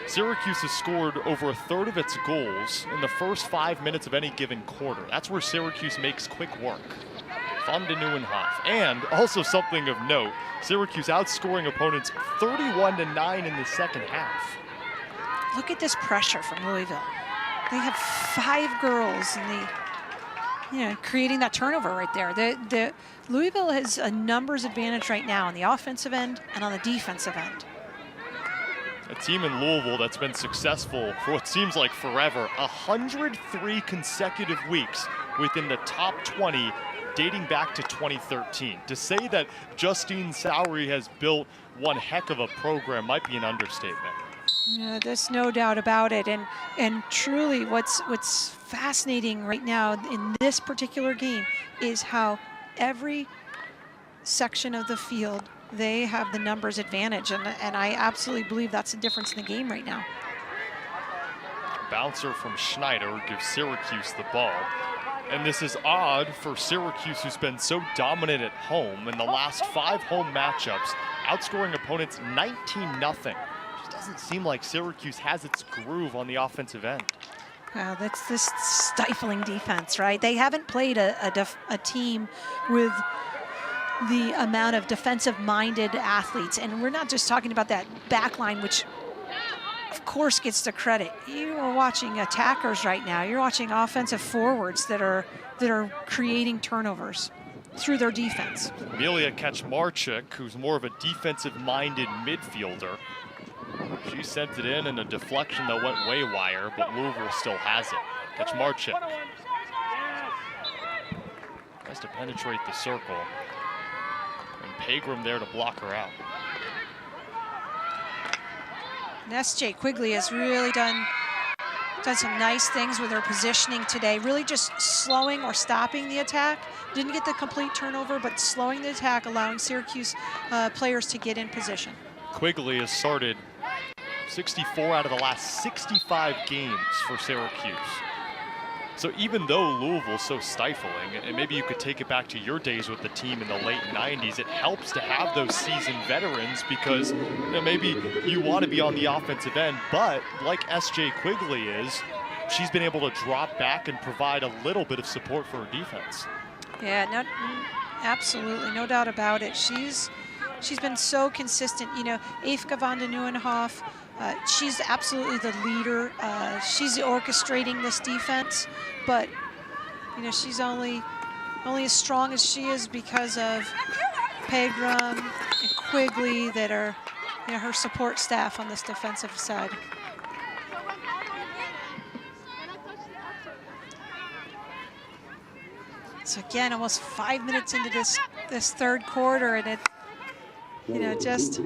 Syracuse has scored over a third of its goals in the first 5 minutes of any given quarter. That's where Syracuse makes quick work. Van de Nieuwenhof. And also something of note, Syracuse outscoring opponents 31-9 in the second half. Look at this pressure from Louisville. They have 5 girls in the, creating that turnover right there. The Louisville has a numbers advantage right now on the offensive end and on the defensive end. A team in Louisville that's been successful for what seems like forever, 103 consecutive weeks within the top 20 dating back to 2013. To say that Justine Sowery has built one heck of a program might be an understatement. Yeah, there's no doubt about it. And truly what's fascinating right now in this particular game is how every section of the field, they have the numbers advantage. And I absolutely believe that's the difference in the game right now. Bouncer from Schneider gives Syracuse the ball. And this is odd for Syracuse, who's been so dominant at home in the last 5 home matchups, outscoring opponents 19-0. Doesn't seem like Syracuse has its groove on the offensive end. Well, that's this stifling defense, right? They haven't played a team with the amount of defensive-minded athletes, and we're not just talking about that back line, which of course gets the credit. You are watching attackers right now. You're watching offensive forwards that are creating turnovers through their defense. Amelia Kaczmarczyk, who's more of a defensive-minded midfielder. She sent it in a deflection that went way wire, but Louisville still has it. Kaczmarczyk tries to penetrate the circle, and Pegram there to block her out. And S.J. Quigley has really done some nice things with her positioning today, really just slowing or stopping the attack. Didn't get the complete turnover, but slowing the attack, allowing Syracuse players to get in position. Quigley has started 64 out of the last 65 games for Syracuse. So even though Louisville's so stifling, and maybe you could take it back to your days with the team in the late 90s, it helps to have those seasoned veterans because maybe you want to be on the offensive end, but like S.J. Quigley is, she's been able to drop back and provide a little bit of support for her defense. Yeah, absolutely, no doubt about it. She's been so consistent. Aimee van de Nieuwenhof, she's absolutely the leader. She's orchestrating this defense, but she's only as strong as she is because of Pegram and Quigley that are her support staff on this defensive side. So again, almost 5 minutes into this third quarter, and it just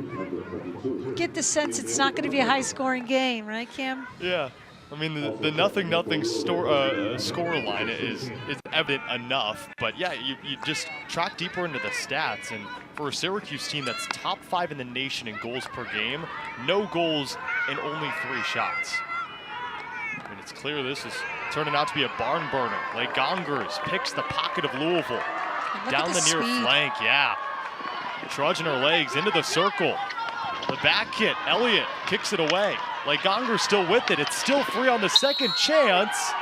get the sense it's not going to be a high-scoring game, right, Cam? Yeah, I mean the 0-0 score line is evident enough, but yeah, you just track deeper into the stats, and for a Syracuse team that's top 5 in the nation in goals per game, no goals and only 3 shots. I mean, it's clear this is turning out to be a barn burner. Legongers picks the pocket of Louisville down the near flank, yeah. Trudging her legs into the circle. The back hit, Elliott kicks it away. Legongers still with it. It's still free on the second chance.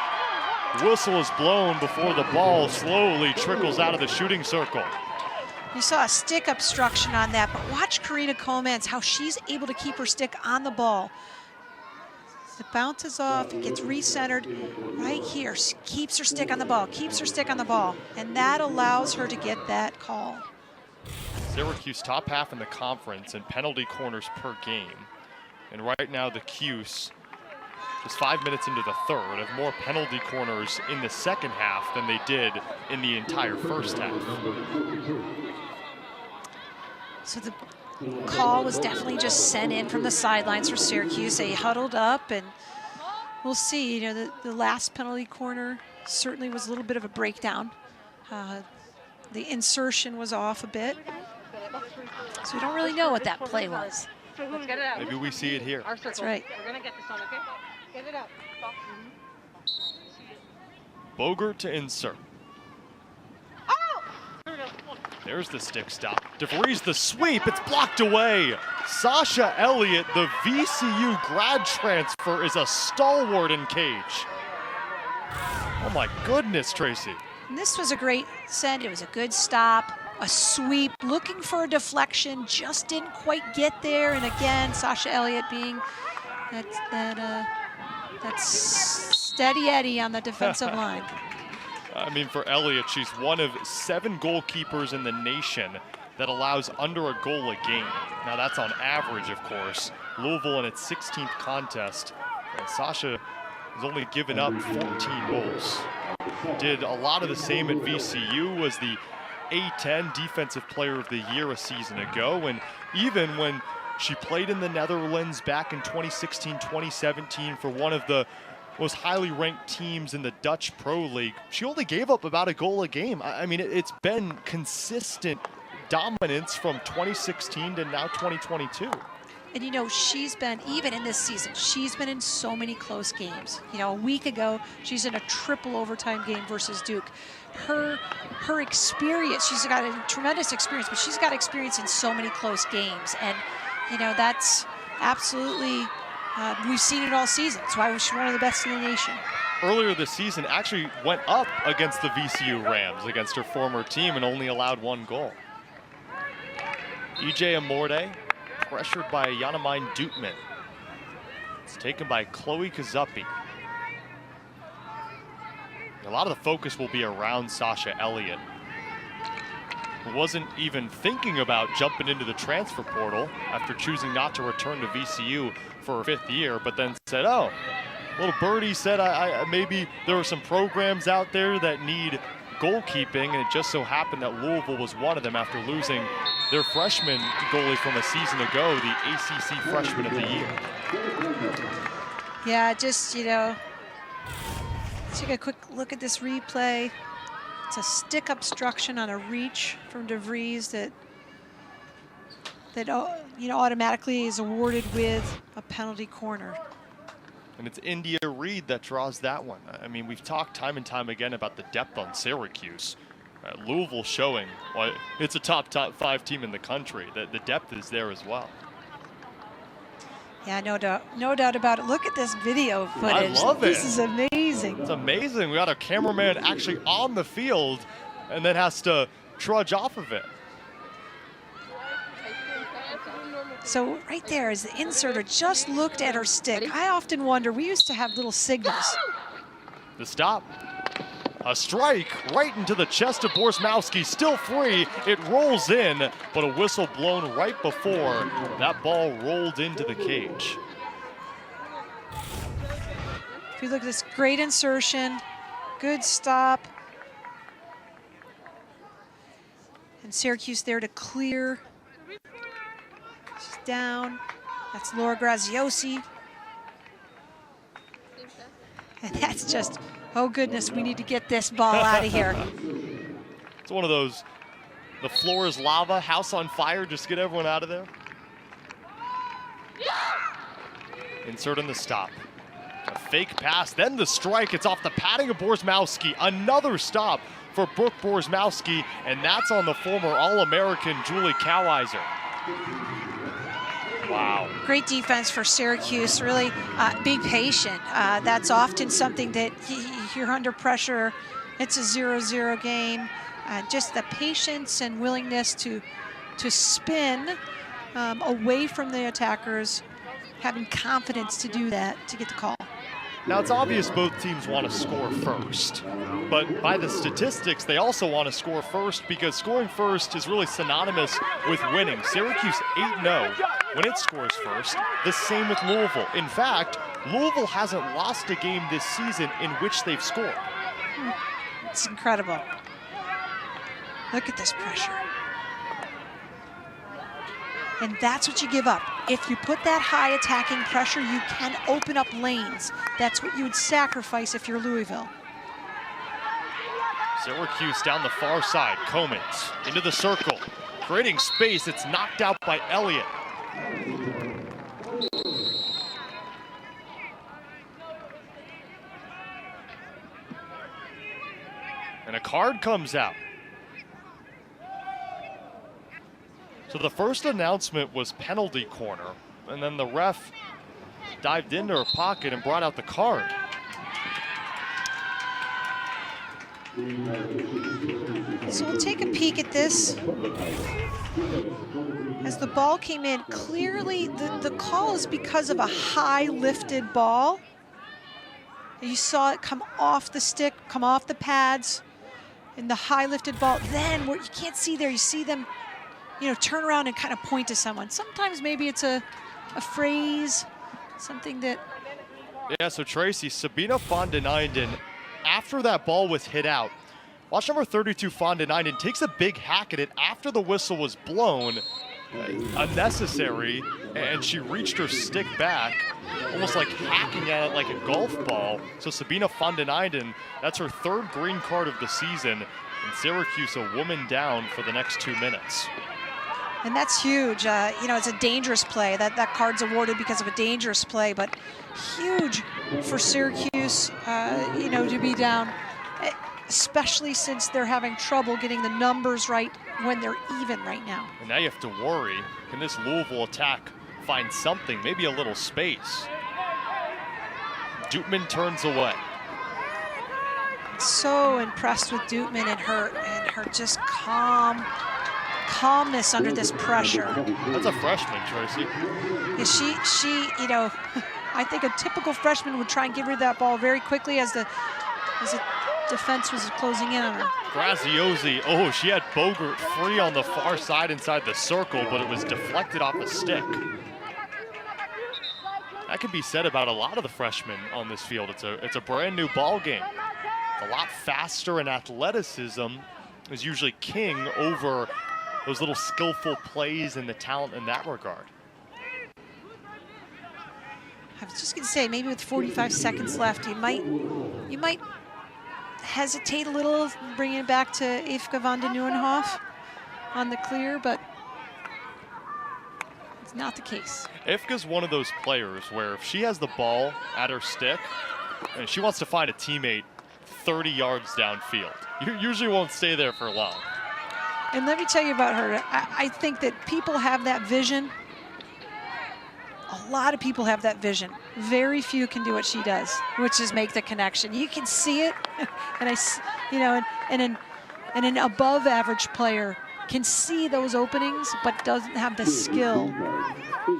Whistle is blown before the ball slowly trickles out of the shooting circle. You saw a stick obstruction on that, but watch Quirine Comans, how she's able to keep her stick on the ball. It bounces off, it gets recentered right here. She keeps her stick on the ball, keeps her stick on the ball, and that allows her to get that call. Syracuse top half in the conference in penalty corners per game. And right now the Cuse, just 5 minutes into the third, have more penalty corners in the second half than they did in the entire first half. So the call was definitely just sent in from the sidelines for Syracuse. They huddled up, and we'll see. The last penalty corner certainly was a little bit of a breakdown. The insertion was off a bit. So we don't really know what that play was. Maybe we see it here. That's right. We're going to get this on, okay? Get it up. Boogert to insert. Oh! There's the stick stop. DeVries the sweep, it's blocked away. Sasha Elliott, the VCU grad transfer, is a stalwart in cage. Oh my goodness, Tracy. And this was a great send. It was a good stop, a sweep, looking for a deflection, just didn't quite get there. And again, Sasha Elliott being that steady Eddie on the defensive line. I mean, for Elliott, she's one of 7 goalkeepers in the nation that allows under a goal a game. Now that's on average, of course. Louisville in its 16th contest, and Sasha has only given up 14 goals. Did a lot of the same at VCU, was the A10 Defensive Player of the Year a season ago, and even when she played in the Netherlands back in 2016-2017 for one of the most highly ranked teams in the Dutch Pro League, she only gave up about a goal a game. I mean, it's been consistent dominance from 2016 to now 2022. And you know, she's been, even in this season, she's been in so many close games. You know, a week ago, she's in a triple overtime game versus Duke. Her experience, she's got a tremendous experience, but she's got experience in so many close games. And, you know, that's absolutely, we've seen it all season. That's why she's one of the best in the nation. Earlier this season, actually went up against the VCU Rams, against her former team, and only allowed 1 goal. EJ Amorde, pressured by Jannemijn Doetman. It's taken by Chloe Kazupi. A lot of the focus will be around Sasha Elliott, who wasn't even thinking about jumping into the transfer portal after choosing not to return to VCU for her 5th year, but then said, oh, little birdie said maybe there are some programs out there that need goalkeeping, and it just so happened that Louisville was one of them after losing their freshman goalie from a season ago, the ACC Freshman of the Year. Yeah, just, you know, take a quick look at this replay. It's a stick obstruction on a reach from DeVries that you know, automatically is awarded with a penalty corner. And it's India Reed that draws that one. I mean, we've talked time and time again about the depth on Syracuse. Louisville showing, well, it's a top 5 team in the country. The depth is there as well. Yeah, no doubt about it. Look at this video footage. I love it. This is amazing. It's amazing. We got a cameraman actually on the field and then has to trudge off of it. So right there is the inserter just looked at her stick. I often wonder, we used to have little signals. The stop. A strike right into the chest of Borzmowski, still free. It rolls in, but a whistle blown right before that ball rolled into the cage. If you look at this great insertion, good stop. And Syracuse there to clear. She's down. That's Laura Graziosi. And that's just, oh goodness, we need to get this ball out of here. It's one of those, the floor is lava, house on fire, just get everyone out of there. Insert in the stop. A fake pass, then the strike. It's off the padding of Borzmowski. Another stop for Brooke Borzmowski, and that's on the former All-American Julie Cowiser. Wow. Great defense for Syracuse, really be patient. That's often something that you're under pressure. It's a 0-0 game. Just the patience and willingness to spin away from the attackers, having confidence to do that, to get the call. Now, it's obvious both teams want to score first, but by the statistics, they also want to score first because scoring first is really synonymous with winning. Syracuse 8-0 when it scores first, the same with Louisville. In fact, Louisville hasn't lost a game this season in which they've scored. It's incredible. Look at this pressure. And that's what you give up. If you put that high attacking pressure, you can open up lanes. That's what you would sacrifice if you're Louisville. Syracuse down the far side. Comans into the circle, creating space. It's knocked out by Elliott. And a card comes out. So the first announcement was penalty corner, and then the ref dived into her pocket and brought out the card. So we'll take a peek at this. As the ball came in, clearly the call is because of a high lifted ball. You saw it come off the stick, come off the pads, and the high lifted ball. Then what you can't see there, you see them, you know, turn around and kind of point to someone. Sometimes maybe it's a phrase, something that. Yeah, so Tracy, Sabina van den Einden, after that ball was hit out, watch number 32 van den Einden takes a big hack at it after the whistle was blown, unnecessary, and she reached her stick back, almost like hacking at it like a golf ball. So Sabina van den Einden, that's her 3rd green card of the season, and Syracuse a woman down for the next 2 minutes. And that's huge. You know, it's a dangerous play. That card's awarded because of a dangerous play, but huge for Syracuse, you know, to be down, especially since they're having trouble getting the numbers right when they're even right now. And now you have to worry, can this Louisville attack find something, maybe a little space? Dootman turns away. So impressed with Dootman and her just calmness under this pressure. That's a freshman, Tracy. Yeah, she, you know, I think a typical freshman would try and get rid of that ball very quickly as the defense was closing in on her. Graziosi, oh, she had Boogert free on the far side inside the circle, but it was deflected off the stick. That can be said about a lot of the freshmen on this field. It's a brand new ball game. It's a lot faster, and athleticism is usually king over those little skillful plays and the talent in that regard. I was just gonna say, maybe with 45 seconds left, you might hesitate a little, bringing it back to Aimee van de Nieuwenhof on the clear, but it's not the case. Aimee one of those players where if she has the ball at her stick and she wants to find a teammate 30 yards downfield, you usually won't stay there for long. And let me tell you about her. I think that people have that vision. A lot of people have that vision. Very few can do what she does, which is make the connection. You can see it, and you know, and an above average player can see those openings, but doesn't have the skill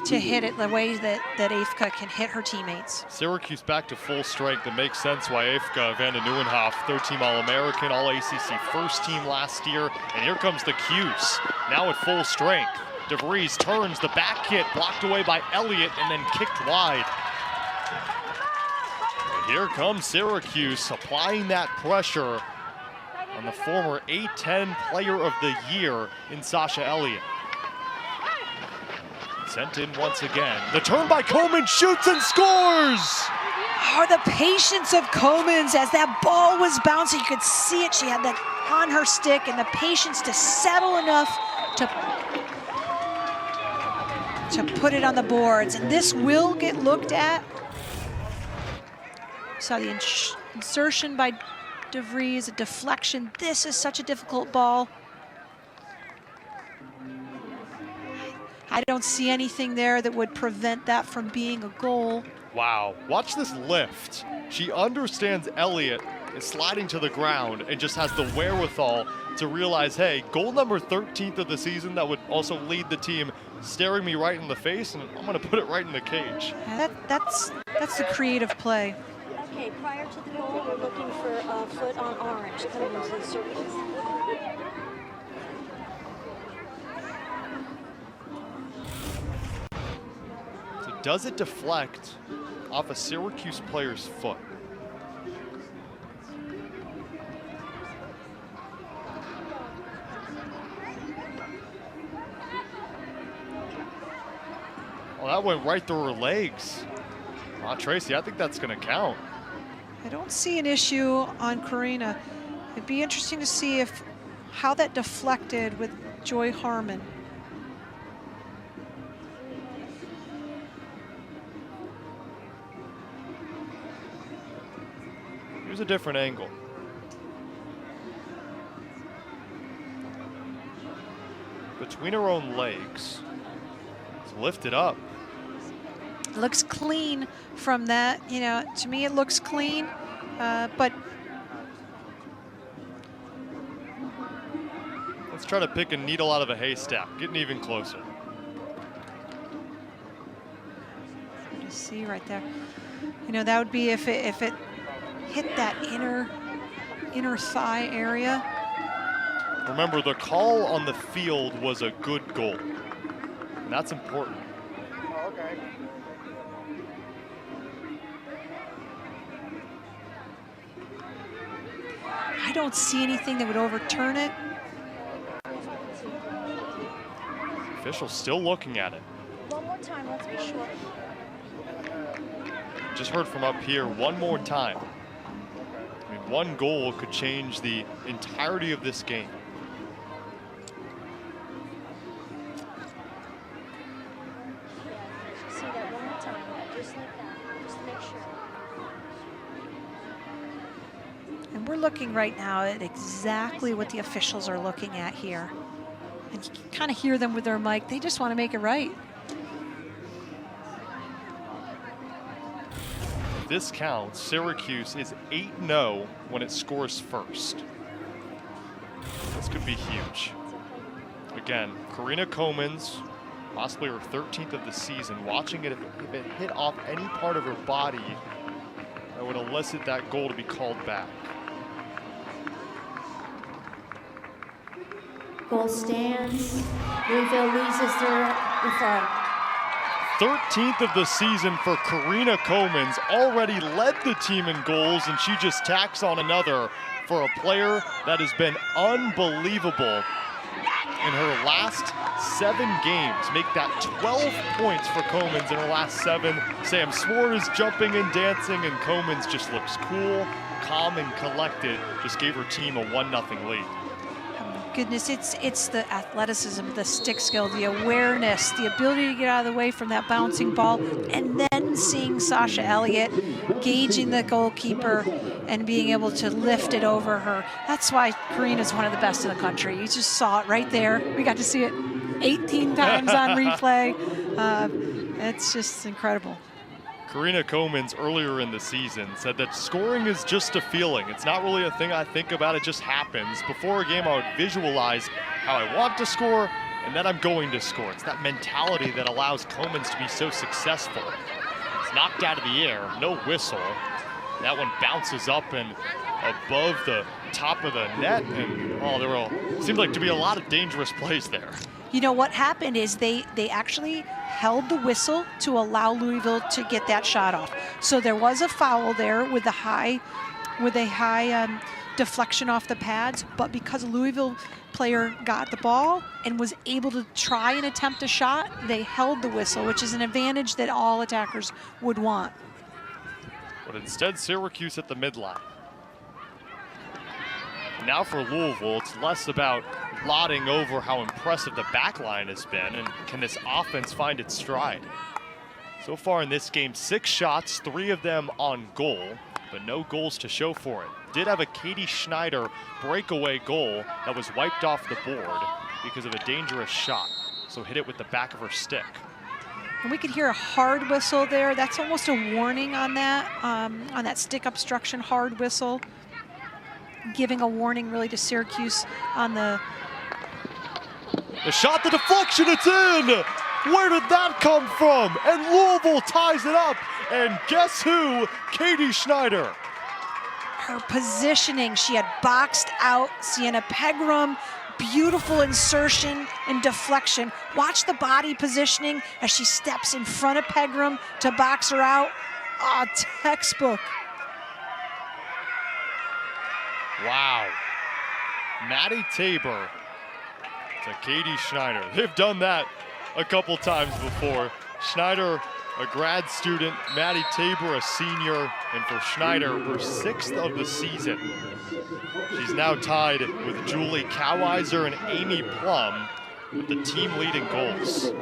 to hit it the way that Aimee can hit her teammates. Syracuse back to full strength. It makes sense why Aimee van de Nieuwenhof, 3rd-team All-American, All-ACC first team last year. And here comes the Cuse, now at full strength. DeVries turns, the back hit blocked away by Elliott and then kicked wide. And here comes Syracuse applying that pressure on the former A-10 Player of the Year in Sasha Elliott. Sent in once again. The turn by Comans, shoots and scores! Oh, the patience of Comans as that ball was bouncing. You could see it. She had that on her stick, and the patience to settle enough to put it on the boards. And this will get looked at. Saw the insertion by DeVries, a deflection. This is such a difficult ball. I don't see anything there that would prevent that from being a goal. Wow, watch this lift. She understands Elliott is sliding to the ground and just has the wherewithal to realize, hey, goal number 13th of the season that would also lead the team, staring me right in the face, and I'm gonna put it right in the cage. That's the creative play. Okay, prior to the goal, we're looking for a foot on orange coming into the circle. Does it deflect off a Syracuse player's foot? Well, that went right through her legs. Tracy, I think that's going to count. I don't see an issue on Quirine. It'd be interesting to see how that deflected with Joy Harmon. Here's a different angle. between her own legs. It's lifted up. It looks clean from that. You know, to me it looks clean, but let's try to pick a needle out of a haystack, getting even closer. You see right there. You know, that would be if it hit that inner thigh area. Remember, the call on the field was a good goal, and that's important. Oh, okay. I don't see anything that would overturn it. Official still looking at it. One more time, let's be sure. Just heard from up here one more time. I mean, one goal could change the entirety of this game. See that one more time, just like that, just to make sure. And we're looking right now at exactly what the officials are looking at here. And you can kind of hear them with their mic. They just want to make it right. If this counts, Syracuse is 8-0 when it scores first. This could be huge. Again, Quirine Comans, possibly her 13th of the season, watching it, if it hit off any part of her body, that would elicit that goal to be called back. Goal stands. Louisville loses their referral. 13th of the season for Quirine Comans, already led the team in goals, and she just tacks on another for a player that has been unbelievable in her last 7 games. Make that 12 points for Comans in her last 7. Sam Swart is jumping and dancing, and Comans just looks cool, calm, and collected. Just gave her team a 1-0 lead. Goodness, it's the athleticism, the stick skill, the awareness, the ability to get out of the way from that bouncing ball, and then seeing Sasha Elliott gauging the goalkeeper and being able to lift it over her. That's why Quirine is one of the best in the country. You just saw it right there. We got to see it 18 times on replay. It's just incredible. Quirine Comans earlier in the season said that scoring is just a feeling. It's not really a thing I think about, it just happens. Before a game I would visualize how I want to score and then I'm going to score. It's that mentality that allows Comans to be so successful. It's knocked out of the air, no whistle. That one bounces up and above the top of the net, and seemed like to be a lot of dangerous plays there. You know what happened is they actually held the whistle to allow Louisville to get that shot off. So there was a foul there with a high deflection off the pads, but because a Louisville player got the ball and was able to try and attempt a shot, they held the whistle, which is an advantage that all attackers would want. But instead, Syracuse at the midline. Now for Louisville, it's less about lauding over how impressive the back line has been, and can this offense find its stride. So far in this game, 6 shots, 3 of them on goal, but no goals to show for it. Did have a Katie Schneider breakaway goal that was wiped off the board because of a dangerous shot, so hit it with the back of her stick. And we could hear a hard whistle there. That's almost a warning on that stick obstruction hard whistle, giving a warning really to Syracuse on the shot, the deflection, it's in! Where did that come from? And Louisville ties it up. And guess who? Katie Schneider. Her positioning, she had boxed out Sienna Pegram. Beautiful insertion and deflection. Watch the body positioning as she steps in front of Pegram to box her out. Ah, textbook. Wow. Maddie Tabor to Katie Schneider. They've done that a couple times before. Schneider, a grad student, Maddie Tabor, a senior, and for Schneider, her 6th of the season. She's now tied with Julie Cowiser and Aimee Plumb with the team lead in goals.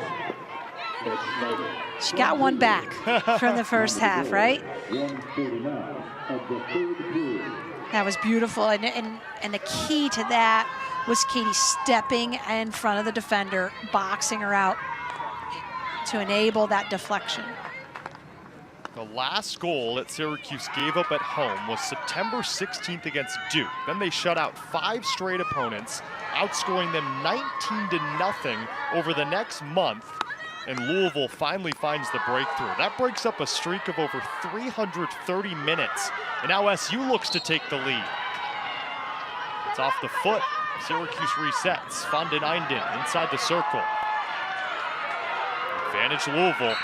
She got one back from the first half, right? That was beautiful, and the key to that was Katie stepping in front of the defender, boxing her out to enable that deflection. The last goal that Syracuse gave up at home was September 16th against Duke. Then they shut out 5 straight opponents, outscoring them 19-0 over the next month. And Louisville finally finds the breakthrough. That breaks up a streak of over 330 minutes. And now SU looks to take the lead. It's off the foot. Syracuse resets. Van den Einden inside the circle. Advantage Louisville.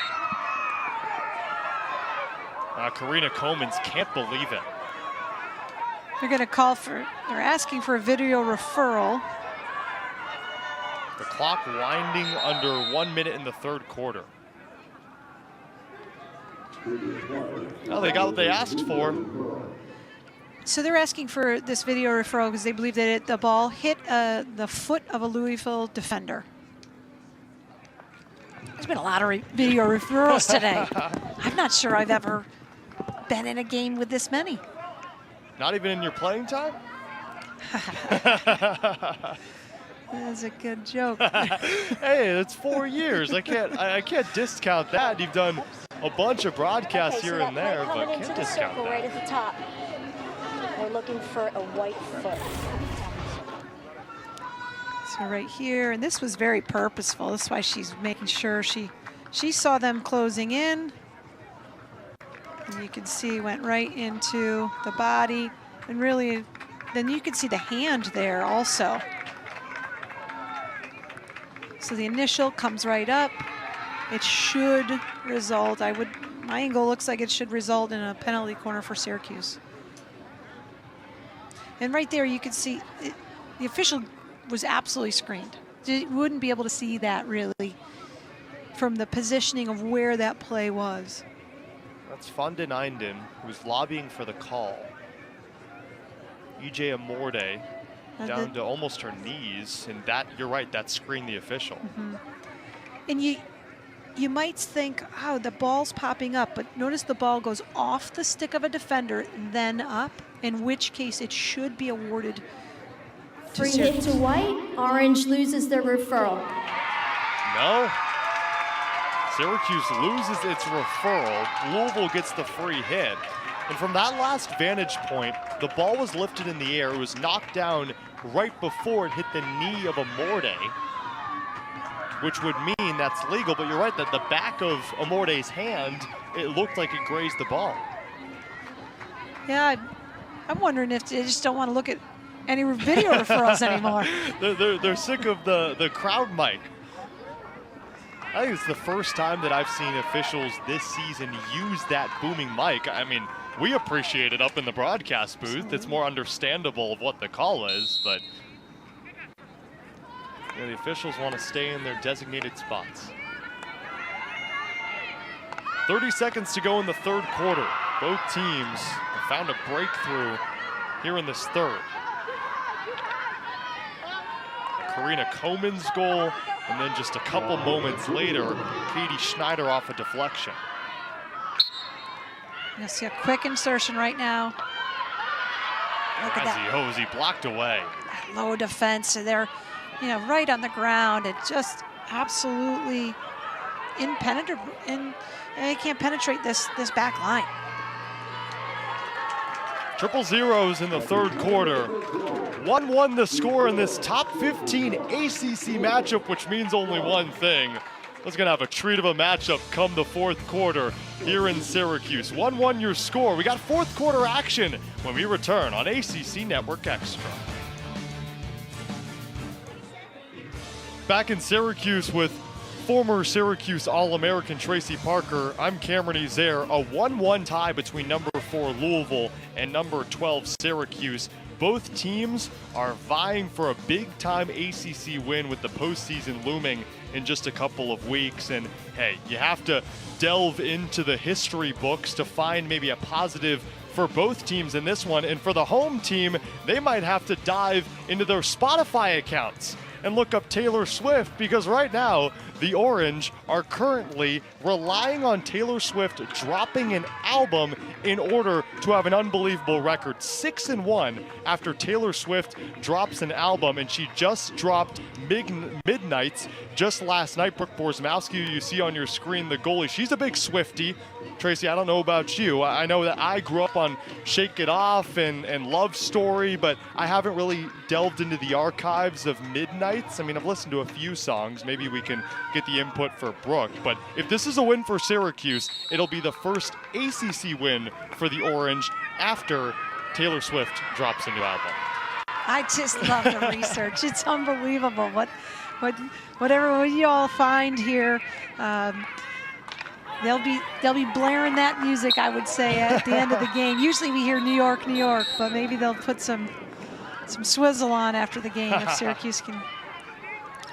Quirine Comans can't believe it. They're going to call for, they're asking for a video referral. The clock winding under 1 minute in the third quarter. Well, they got what they asked for. So they're asking for this video referral because they believe that the ball hit the foot of a Louisville defender. There's been a lot of video referrals today. I'm not sure I've ever been in a game with this many. Not even in your playing time? That's a good joke. Hey, that's 4 years. I can't discount that. You've done a bunch of broadcasts here and there, but can't discount that. Right at the top. We're looking for a white foot. So right here, and this was very purposeful. That's why she's making sure she saw them closing in. And you can see went right into the body, and really, then you can see the hand there also. So the initial comes right up. It should result, my angle looks like it should result in a penalty corner for Syracuse. And right there you can see the official was absolutely screened. You wouldn't be able to see that really from the positioning of where that play was. That's Van den Einden, who's lobbying for the call. EJ Amorde down to almost her knees, and that, you're right, that screened the official. Mm-hmm. And you might think, oh, the ball's popping up, but notice the ball goes off the stick of a defender, then up, in which case it should be awarded to Free hit to white. Orange loses their referral. No. Syracuse loses its referral. Louisville gets the free hit. And from that last vantage point, the ball was lifted in the air. It was knocked down right before it hit the knee of Amorde, which would mean that's legal. But you're right, that the back of Amorde's hand, it looked like it grazed the ball. Yeah, I'm wondering if they just don't want to look at any video referrals anymore. They're sick of the crowd mic. I think it's the first time that I've seen officials this season use that booming mic. I mean, we appreciate it up in the broadcast booth. It's more understandable of what the call is, but you know, the officials want to stay in their designated spots. 30 seconds to go in the third quarter. Both teams have found a breakthrough here in this third. Quirine Comans' goal, and then just a couple moments later, Katie Schneider off a deflection. You'll see a quick insertion right now. Look at that. Hosey blocked away. That low defense, so they're, right on the ground. It just absolutely impenetrable, and they can't penetrate this back line. Triple zeros in the third quarter. 1-1 the score in this top 15 ACC matchup, which means only one thing. It's going to have a treat of a matchup come the fourth quarter here in Syracuse. 1-1 your score. We got fourth quarter action when we return on ACC Network Extra. Back in Syracuse with former Syracuse All-American Tracy Parker, I'm Cameron Ezair. A 1-1 tie between number 4 Louisville and number 12 Syracuse. Both teams are vying for a big-time ACC win with the postseason looming in just a couple of weeks. And hey, you have to delve into the history books to find maybe a positive for both teams in this one. And for the home team, they might have to dive into their Spotify accounts and look up Taylor Swift, because right now the Orange are currently relying on Taylor Swift dropping an album in order to have an unbelievable record. 6-1 after Taylor Swift drops an album, and she just dropped Midnights just last night. Brooke Borzmowski, who you see on your screen, the goalie, she's a big Swiftie. Tracy, I don't know about you. I know that I grew up on Shake It Off and Love Story, but I haven't really delved into the archives of Midnights. I mean, I've listened to a few songs. Maybe we can get the input for Brooke. But if this is a win for Syracuse, it'll be the first ACC win for the Orange after Taylor Swift drops a new album. I just love the research. It's unbelievable whatever you all find here. They'll be blaring that music, I would say, at the end of the game. Usually we hear New York, New York, but maybe they'll put some swizzle on after the game if Syracuse can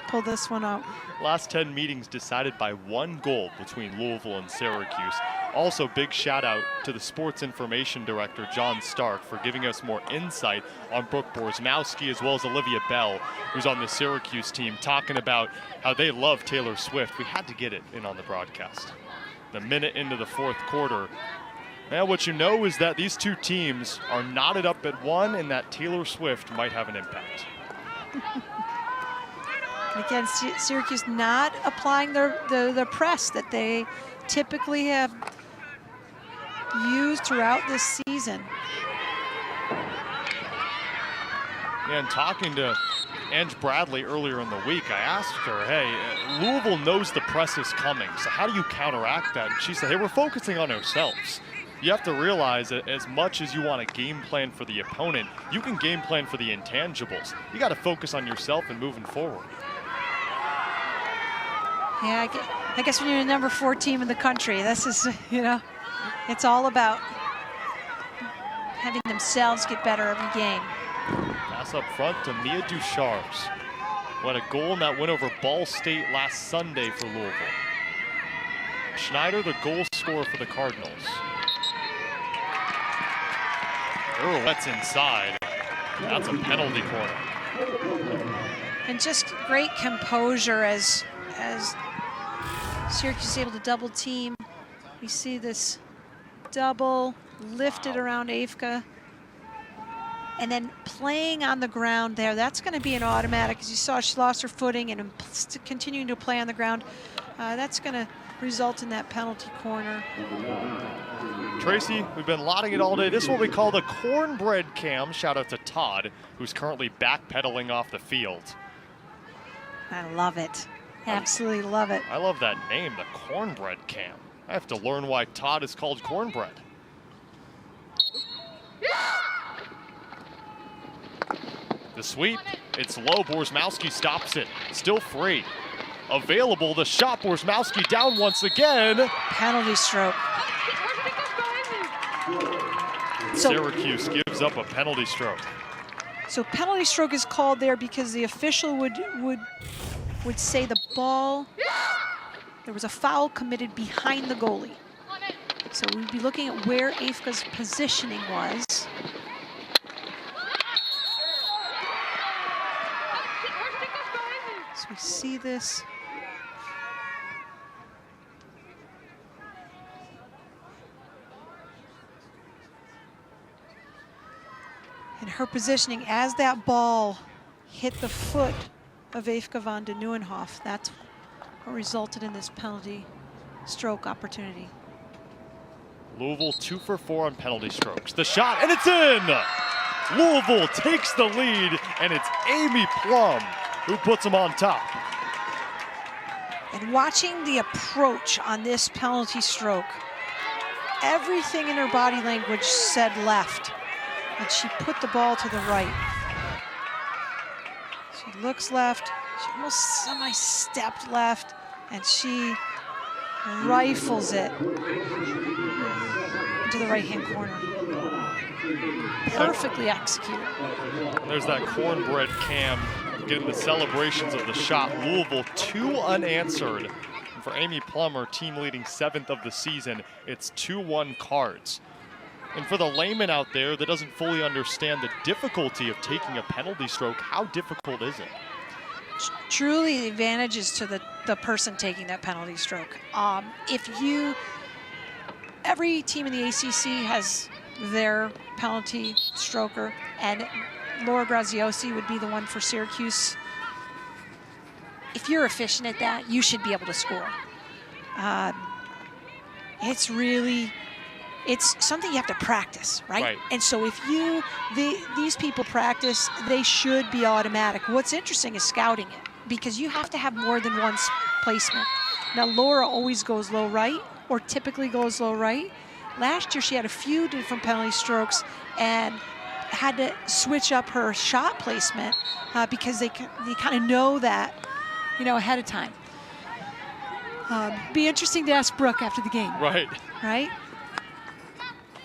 pull this one out. Last 10 meetings decided by 1 goal between Louisville and Syracuse. Also, big shout out to the sports information director, John Stark, for giving us more insight on Brooke Borzmowski, as well as Olivia Bell, who's on the Syracuse team, talking about how they love Taylor Swift. We had to get it in on the broadcast. The minute into the 4th quarter. Now what you know is that these two teams are knotted up at 1, and that Taylor Swift might have an impact. Again, Syracuse not applying the press that they typically have used throughout this season. Yeah, and talking to Ange Bradley earlier in the week, I asked her, hey, Louisville knows the press is coming, so how do you counteract that? And she said, hey, we're focusing on ourselves. You have to realize that as much as you want to game plan for the opponent, you can game plan for the intangibles. You got to focus on yourself and moving forward. Yeah, I guess when you're the number 4 team in the country, this is, it's all about having themselves get better every game. Pass up front to Mia Ducharves. What a goal in that win over Ball State last Sunday for Louisville. Schneider, the goal scorer for the Cardinals. That's inside. That's a penalty corner. And just great composure as Syracuse is able to double team. We see this double lifted around Aimee. And then playing on the ground there, that's going to be an automatic. As you saw, she lost her footing and continuing to play on the ground. That's going to result in that penalty corner. Tracy, we've been lauding it all day. This is what we call the cornbread cam. Shout out to Todd, who's currently backpedaling off the field. I love it. Absolutely love it. I love that name, the cornbread cam. I have to learn why Todd is called cornbread. The sweep, it's low. Borzmowski stops it. Still free. Available, the shot. Borzmowski down once again. Penalty stroke. Syracuse gives up a penalty stroke. So penalty stroke is called there because the official would say the ball, there was a foul committed behind the goalie. So we'd be looking at where Aimee's positioning was. So we see this. And her positioning as that ball hit the foot of Aimee van de Nieuwenhof. That's what resulted in this penalty stroke opportunity. Louisville 2 for 4 on penalty strokes. The shot, and it's in! Louisville takes the lead, and it's Aimee Plumb who puts them on top. And watching the approach on this penalty stroke, everything in her body language said left, and she put the ball to the right. She looks left, she almost semi-stepped left, and she rifles it into the right-hand corner. Perfectly executed. There's that cornbread cam getting the celebrations of the shot. Louisville 2 unanswered. And for Aimee Plumb, her team leading 7th of the season, it's 2-1 Cards. And for the layman out there that doesn't fully understand the difficulty of taking a penalty stroke, how difficult is it? truly the advantage is to the person taking that penalty stroke. Every team in the ACC has their penalty stroker, and Laura Graziosi would be the one for Syracuse. If you're efficient at that, you should be able to score. It's something you have to practice, right? And so if these people practice, they should be automatic. What's interesting is scouting it, because you have to have more than one placement. Now, Laura always goes low right, or typically goes low right. Last year, she had a few different penalty strokes and had to switch up her shot placement because they kind of know that, ahead of time. Be interesting to ask Brooke after the game. Right. Right?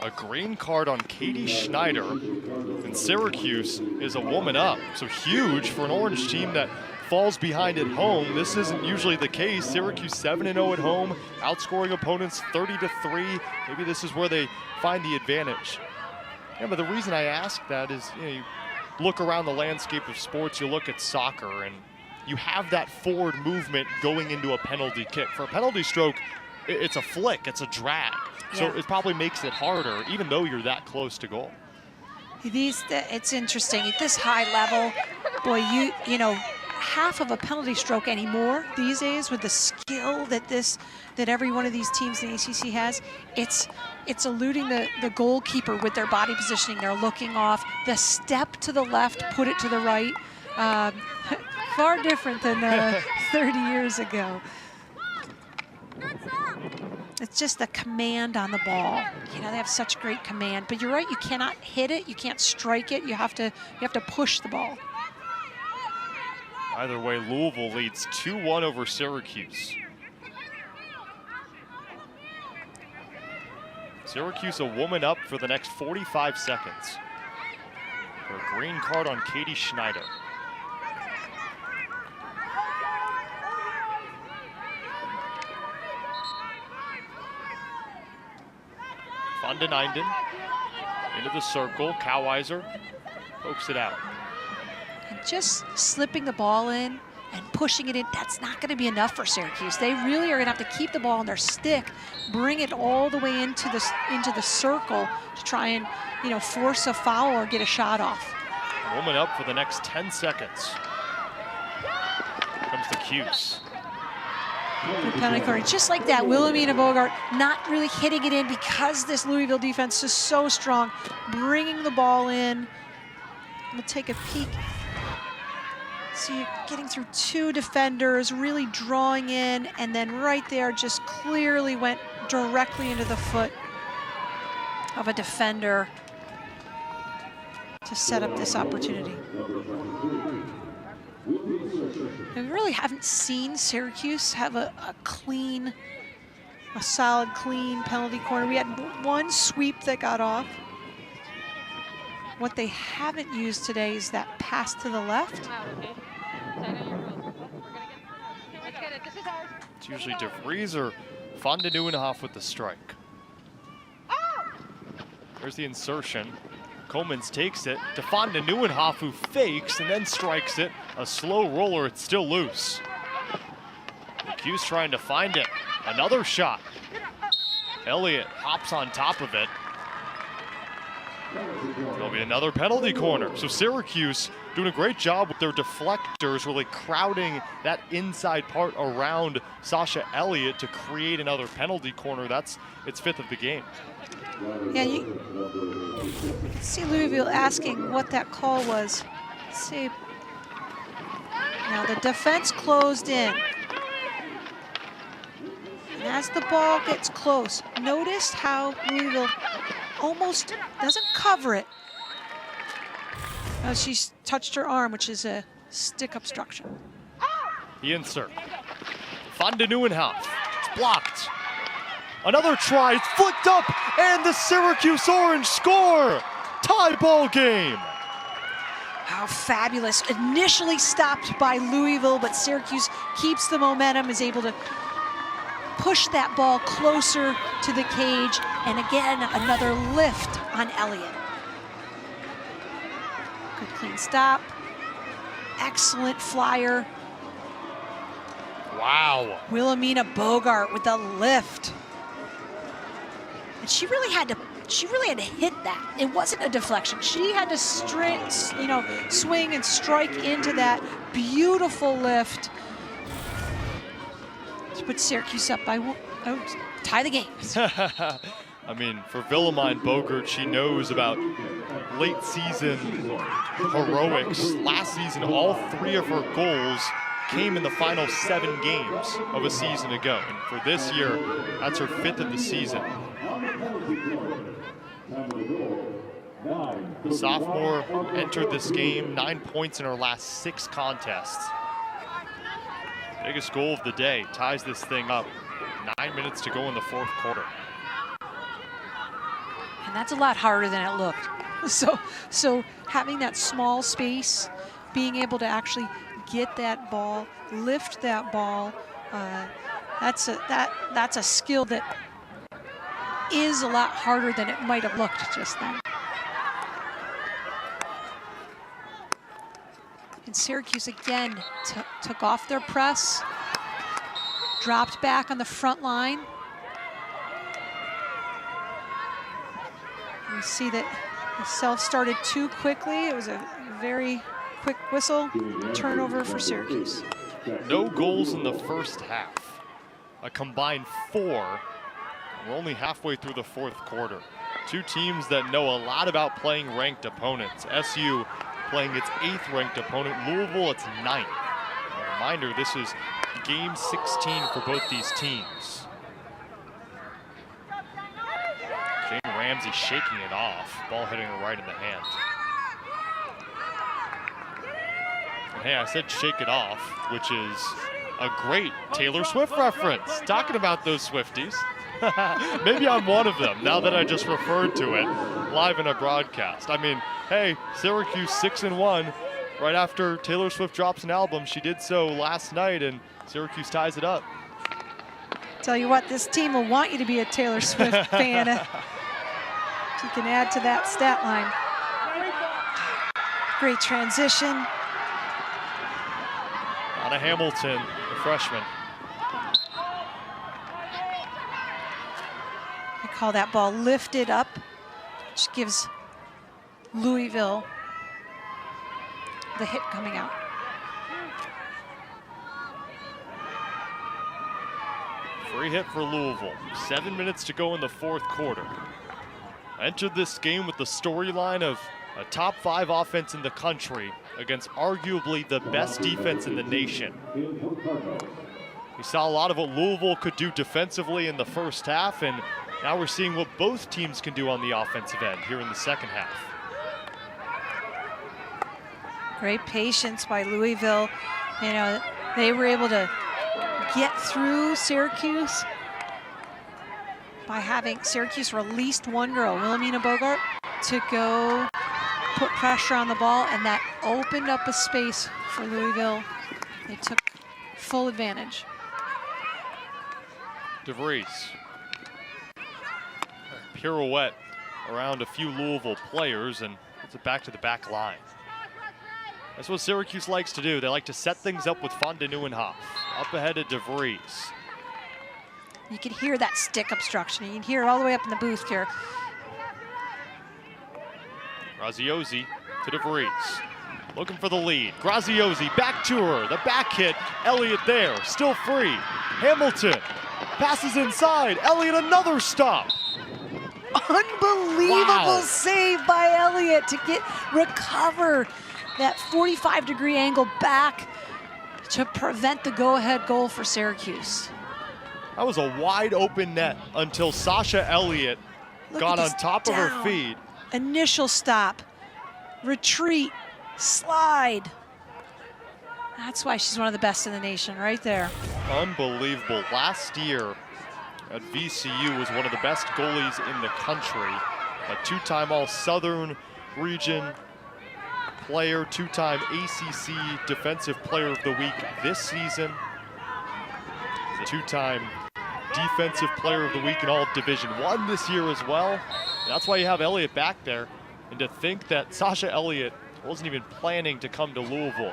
A green card on Katie Schneider, and Syracuse is a woman up. So huge for an Orange team that falls behind at home. This isn't usually the case. Syracuse 7-0 at home, outscoring opponents 30-3. Maybe this is where they find the advantage. Yeah, but the reason I ask that is, you look around the landscape of sports, you look at soccer, and you have that forward movement going into a penalty kick. For a penalty stroke, it's a flick, it's a drag. So it probably makes it harder, even though you're that close to goal. It's interesting at this high level. Boy, you know, half of a penalty stroke anymore these days with the skill that every one of these teams in the ACC has. It's eluding the goalkeeper with their body positioning. They're looking off. The step to the left, put it to the right. Far different than 30 years ago. It's just the command on the ball. You know, they have such great command. But you're right, you cannot hit it, you can't strike it. You have to push the ball. Either way, Louisville leads 2-1 over Syracuse. Syracuse a woman up for the next 45 seconds. For a green card on Katie Schneider. Van den Einden into the circle. Cowheiser pokes it out. And just slipping the ball in and pushing it in, that's not going to be enough for Syracuse. They really are going to have to keep the ball on their stick, bring it all the way into the circle to try and, you know, force a foul or get a shot off. A woman up for the next 10 seconds. Here comes the Cuse. Penalty corner, just like that. Willemijn Boogert not really hitting it in because this Louisville defense is so strong. Bringing the ball in. We'll take a peek. So you're getting through two defenders, really drawing in, and then right there just clearly went directly into the foot of a defender to set up this opportunity. We really haven't seen Syracuse have a solid, clean penalty corner. We had one sweep that got off. What they haven't used today is that pass to the left. It's usually DeVries or Van de Nieuwenhof with the strike. There's the insertion. Comans takes it to Van de Nieuwenhof, who fakes and then strikes it. A slow roller, it's still loose. The Cuse trying to find it. Another shot. Elliott hops on top of it. There'll be another penalty corner. So Syracuse doing a great job with their deflectors, really crowding that inside part around Sasha Elliott to create another penalty corner. That's its fifth of the game. Yeah, you see Louisville asking what that call was. Let's see. Now the defense closed in. And as the ball gets close, notice how Louisville almost doesn't cover it. She's touched her arm, which is a stick obstruction. The insert. Van de Nieuwenhof. It's blocked. Another try, it's flicked up, and the Syracuse Orange score! Tie ball game! How fabulous. Initially stopped by Louisville, but Syracuse keeps the momentum, is able to push that ball closer to the cage, and again, another lift on Elliott. Good clean stop. Excellent flyer Wow. Willemijn Boogert with the lift. And she really had to hit that. It wasn't a deflection. She had to swing and strike into that beautiful lift to put Syracuse up by tie the game. I mean, for Willemijn Boogert, she knows about late season heroics. Last season, all 3 of her goals came in the final 7 games of a season ago. And for this year, that's her 5th of the season. The sophomore entered this game 9 points in her last 6 contests. Biggest goal of the day, ties this thing up. 9 minutes to go in the 4th quarter. And that's a lot harder than it looked. So having that small space, being able to actually get that ball, lift that ball, that's a skill that is a lot harder than it might have looked just then. And Syracuse again took off their press, dropped back on the front line. You see that the self-started too quickly. It was a very quick whistle, turnover for Syracuse. No goals in the first half. A combined 4. We're only halfway through the 4th quarter. 2 teams that know a lot about playing ranked opponents. SU playing its 8th ranked opponent. Louisville, its 9th. A reminder, this is game 16 for both these teams. Jane Ramsey shaking it off. Ball hitting her right in the hand. And hey, I said shake it off, which is a great Taylor Swift reference. Talking about those Swifties. Maybe I'm one of them, now that I just referred to it live in a broadcast. I mean, hey, Syracuse 6-1. Right after Taylor Swift drops an album, she did so last night, and Syracuse ties it up. Tell you what, this team will want you to be a Taylor Swift fan. You can add to that stat line. Great transition. Anna Hamilton, the freshman. I call that ball lifted up, which gives Louisville the hit coming out. Free hit for Louisville. 7 minutes to go in the 4th quarter. Entered this game with the storyline of a top 5 offense in the country against arguably the best defense in the nation. We saw a lot of what Louisville could do defensively in the first half, and now we're seeing what both teams can do on the offensive end here in the second half. Great patience by Louisville. You know, they were able to get through Syracuse by having Syracuse released one girl, Willemijn Boogert, to go put pressure on the ball, and that opened up a space for Louisville. They took full advantage. DeVries. Pirouette around a few Louisville players and puts it back to the back line. That's what Syracuse likes to do. They like to set things up with Van de Nieuwenhof. Up ahead of DeVries. You can hear that stick obstruction. You can hear it all the way up in the booth here. Graziosi to DeVries. Looking for the lead. Graziosi back to her. The back hit. Elliott there. Still free. Hamilton passes inside. Elliott another stop. Unbelievable save by Elliott to recover that 45-degree angle back to prevent the go-ahead goal for Syracuse. That was a wide open net until Sasha Elliott got on top of her feet. Initial stop, retreat, slide. That's why she's one of the best in the nation right there. Unbelievable. Last year at VCU was one of the best goalies in the country. A 2-time All-Southern region player, 2-time ACC Defensive Player of the Week this season. He's a 2-time Defensive Player of the Week in all Division I this year as well. That's why you have Elliott back there. And to think that Sasha Elliott wasn't even planning to come to Louisville.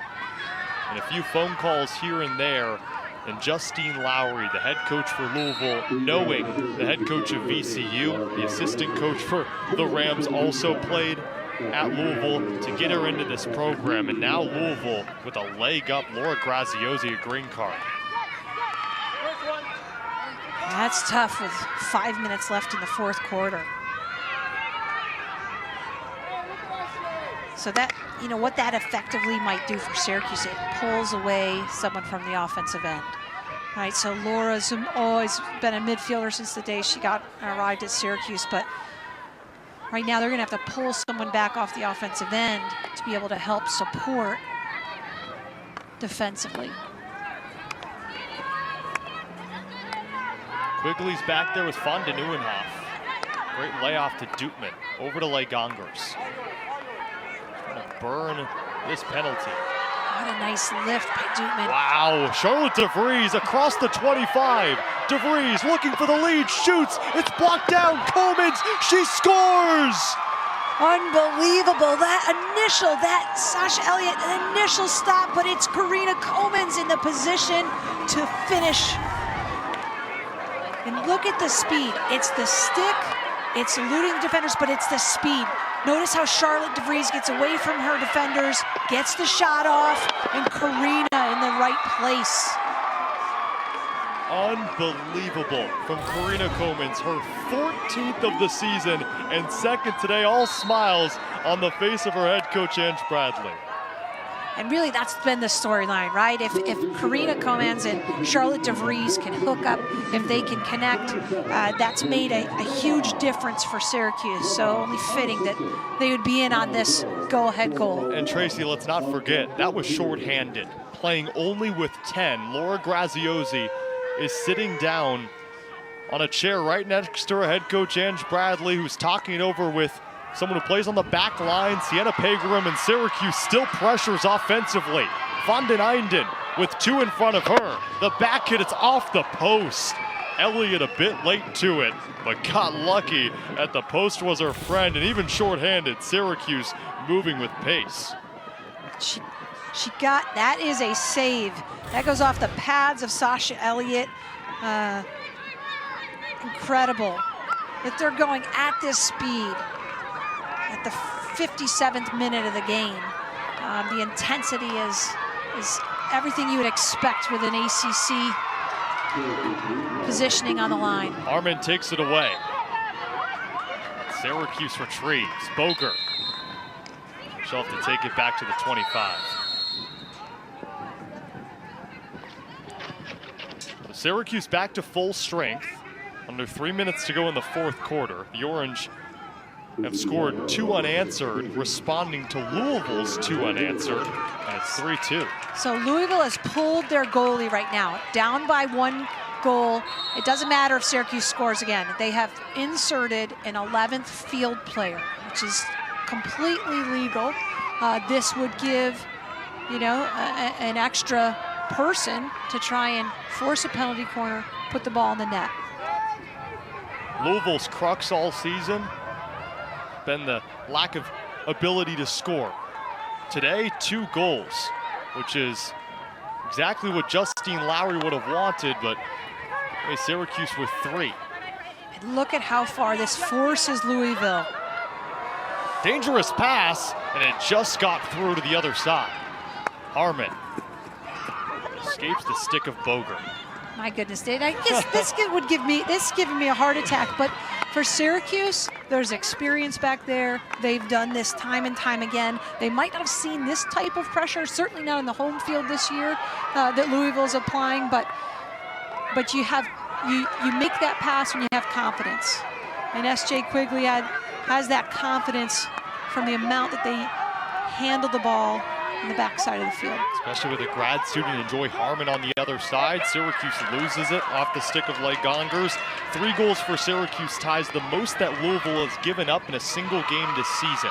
And a few phone calls here and there, And Justine Lowry, the head coach for Louisville, knowing the head coach of VCU, the assistant coach for the Rams, also played at Louisville, to get her into this program. And now Louisville with a leg up, Laura Graziosi a green card. That's tough with 5 minutes left in the fourth quarter. So that, you know, what that effectively might do for Syracuse, it pulls away someone from the offensive end. All right, so Laura's always been a midfielder since the day she arrived at Syracuse, but right now they're gonna have to pull someone back off the offensive end to be able to help support defensively. Quigley's back there with Van de Nieuwenhof. Great layoff to Dootman, over to Legongers. Trying to burn this penalty. What a nice lift by Dootman. Wow, Charlotte DeVries across the 25. DeVries looking for the lead, shoots, it's blocked down, Comans, she scores! Unbelievable, that Sasha Elliott, an initial stop, but it's Quirine Comans in the position to finish. And look at the speed. It's the stick, it's eluding the defenders, but it's the speed. Notice how Charlotte DeVries gets away from her defenders, gets the shot off, and Quirine in the right place. Unbelievable from Quirine Comans, her 14th of the season and second today, all smiles on the face of her head coach, Ange Bradley. And really, that's been the storyline, right? If Quirine Comans and Charlotte DeVries can hook up, if they can connect, that's made a huge difference for Syracuse. So only fitting that they would be in on this go-ahead goal. And Tracy, let's not forget, that was shorthanded. Playing only with 10, Laura Graziosi is sitting down on a chair right next to her head coach, Ange Bradley, who's talking it over with someone who plays on the back line. Sienna Pegram, and Syracuse still pressures offensively. Van den Einden with 2 in front of her. The back hit, it's off the post. Elliott a bit late to it, but got lucky at the post was her friend, and even shorthanded, Syracuse moving with pace. She got, that is a save. That goes off the pads of Sasha Elliott. Incredible that they're going at this speed. At the 57th minute of the game, the intensity is everything you would expect with an ACC positioning on the line. Harmon takes it away. Syracuse retrieves. Boogert. She'll have to take it back to the 25. So Syracuse back to full strength. Under 3 minutes to go in the fourth quarter. The Orange have scored 2 unanswered, responding to Louisville's 2 unanswered, and it's 3-2. So Louisville has pulled their goalie right now, down by 1 goal. It doesn't matter if Syracuse scores again. They have inserted an 11th field player, which is completely legal. This would give, you know, an extra person to try and force a penalty corner, put the ball in the net. Louisville's crux all season been the lack of ability to score. Today, 2 goals, which is exactly what Justine Lowry would have wanted, but hey, Syracuse with 3. And look at how far this forces Louisville. Dangerous pass, and it just got through to the other side. Harmon escapes the stick of Boogert. My goodness, I guess this would give me a heart attack, but for Syracuse, there's experience back there. They've done this time and time again. They might not have seen this type of pressure, certainly not in the home field this year that Louisville's applying, but you make that pass when you have confidence. And S.J. Quigley has that confidence from the amount that they handle the ball on the backside of the field. Especially with a grad student and Joy Harmon on the other side. Syracuse loses it off the stick of Legongers. 3 goals for Syracuse ties the most that Louisville has given up in a single game this season.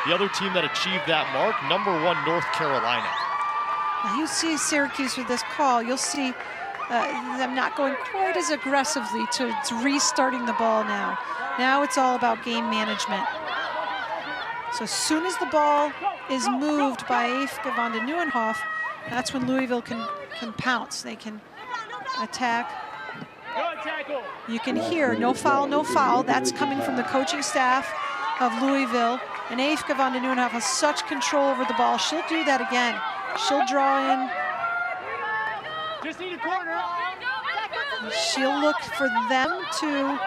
The other team that achieved that mark, #1 North Carolina. Now you see Syracuse with this call, you'll see them not going quite as aggressively to restarting the ball now. Now it's all about game management. So as soon as the ball is moved by Van de Nieuwenhof, that's when Louisville can pounce. They can attack. You can hear no foul, no foul. That's coming from the coaching staff of Louisville. And Aimee van den Nieuwenhof has such control over the ball. She'll do that again. She'll draw in. Just need a corner. She'll look for them to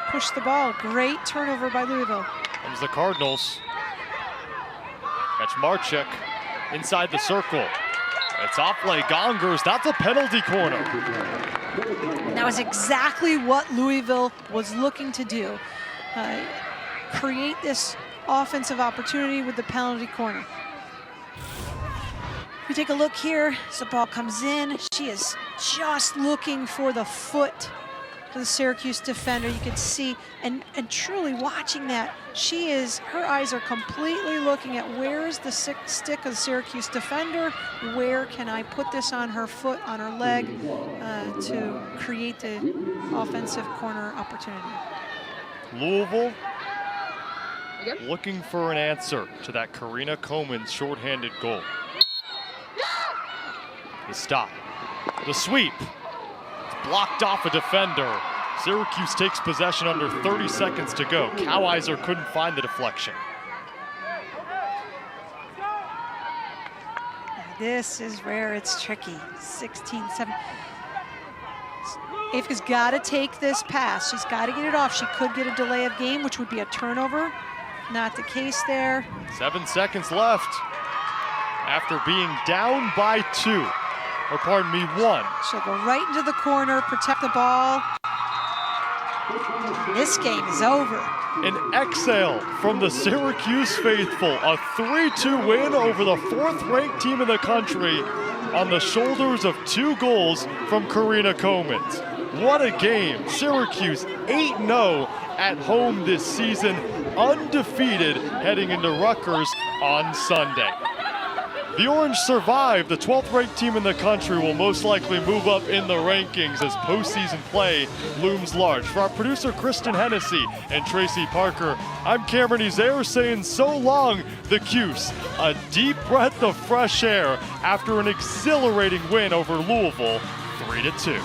push the ball. Great turnover by Louisville. Comes the Cardinals. Catch Marchek inside the circle. It's off play. Gongers. That's a penalty corner. And that was exactly what Louisville was looking to do. Create this offensive opportunity with the penalty corner. If we take a look here, as the ball comes in, she is just looking for the foot of the Syracuse defender. You can see, and truly watching that, her eyes are completely looking at where is the stick of the Syracuse defender, where can I put this on her foot, on her leg, to create the offensive corner opportunity. Louisville looking for an answer to that Quirine Comans shorthanded goal. The stop, the sweep, it's blocked off a defender. Syracuse takes possession under 30 seconds to go. Cowiser couldn't find the deflection. This is where it's tricky. 16-7. Aimee's got to take this pass. She's got to get it off. She could get a delay of game, which would be a turnover. Not the case there. 7 seconds left after being down by 2. Or pardon me, 1. She'll go right into the corner, protect the ball. This game is over. An exhale from the Syracuse faithful. A 3-2 win over the 4th-ranked team in the country on the shoulders of 2 goals from Quirine Comans. What a game. Syracuse 8-0 at home this season, undefeated heading into Rutgers on Sunday. The Orange survive. The 12th-ranked team in the country will most likely move up in the rankings as postseason play looms large. For our producer, Kristen Hennessy and Tracy Parker, I'm Cameron Izair saying so long, the Cuse. A deep breath of fresh air after an exhilarating win over Louisville, 3-2.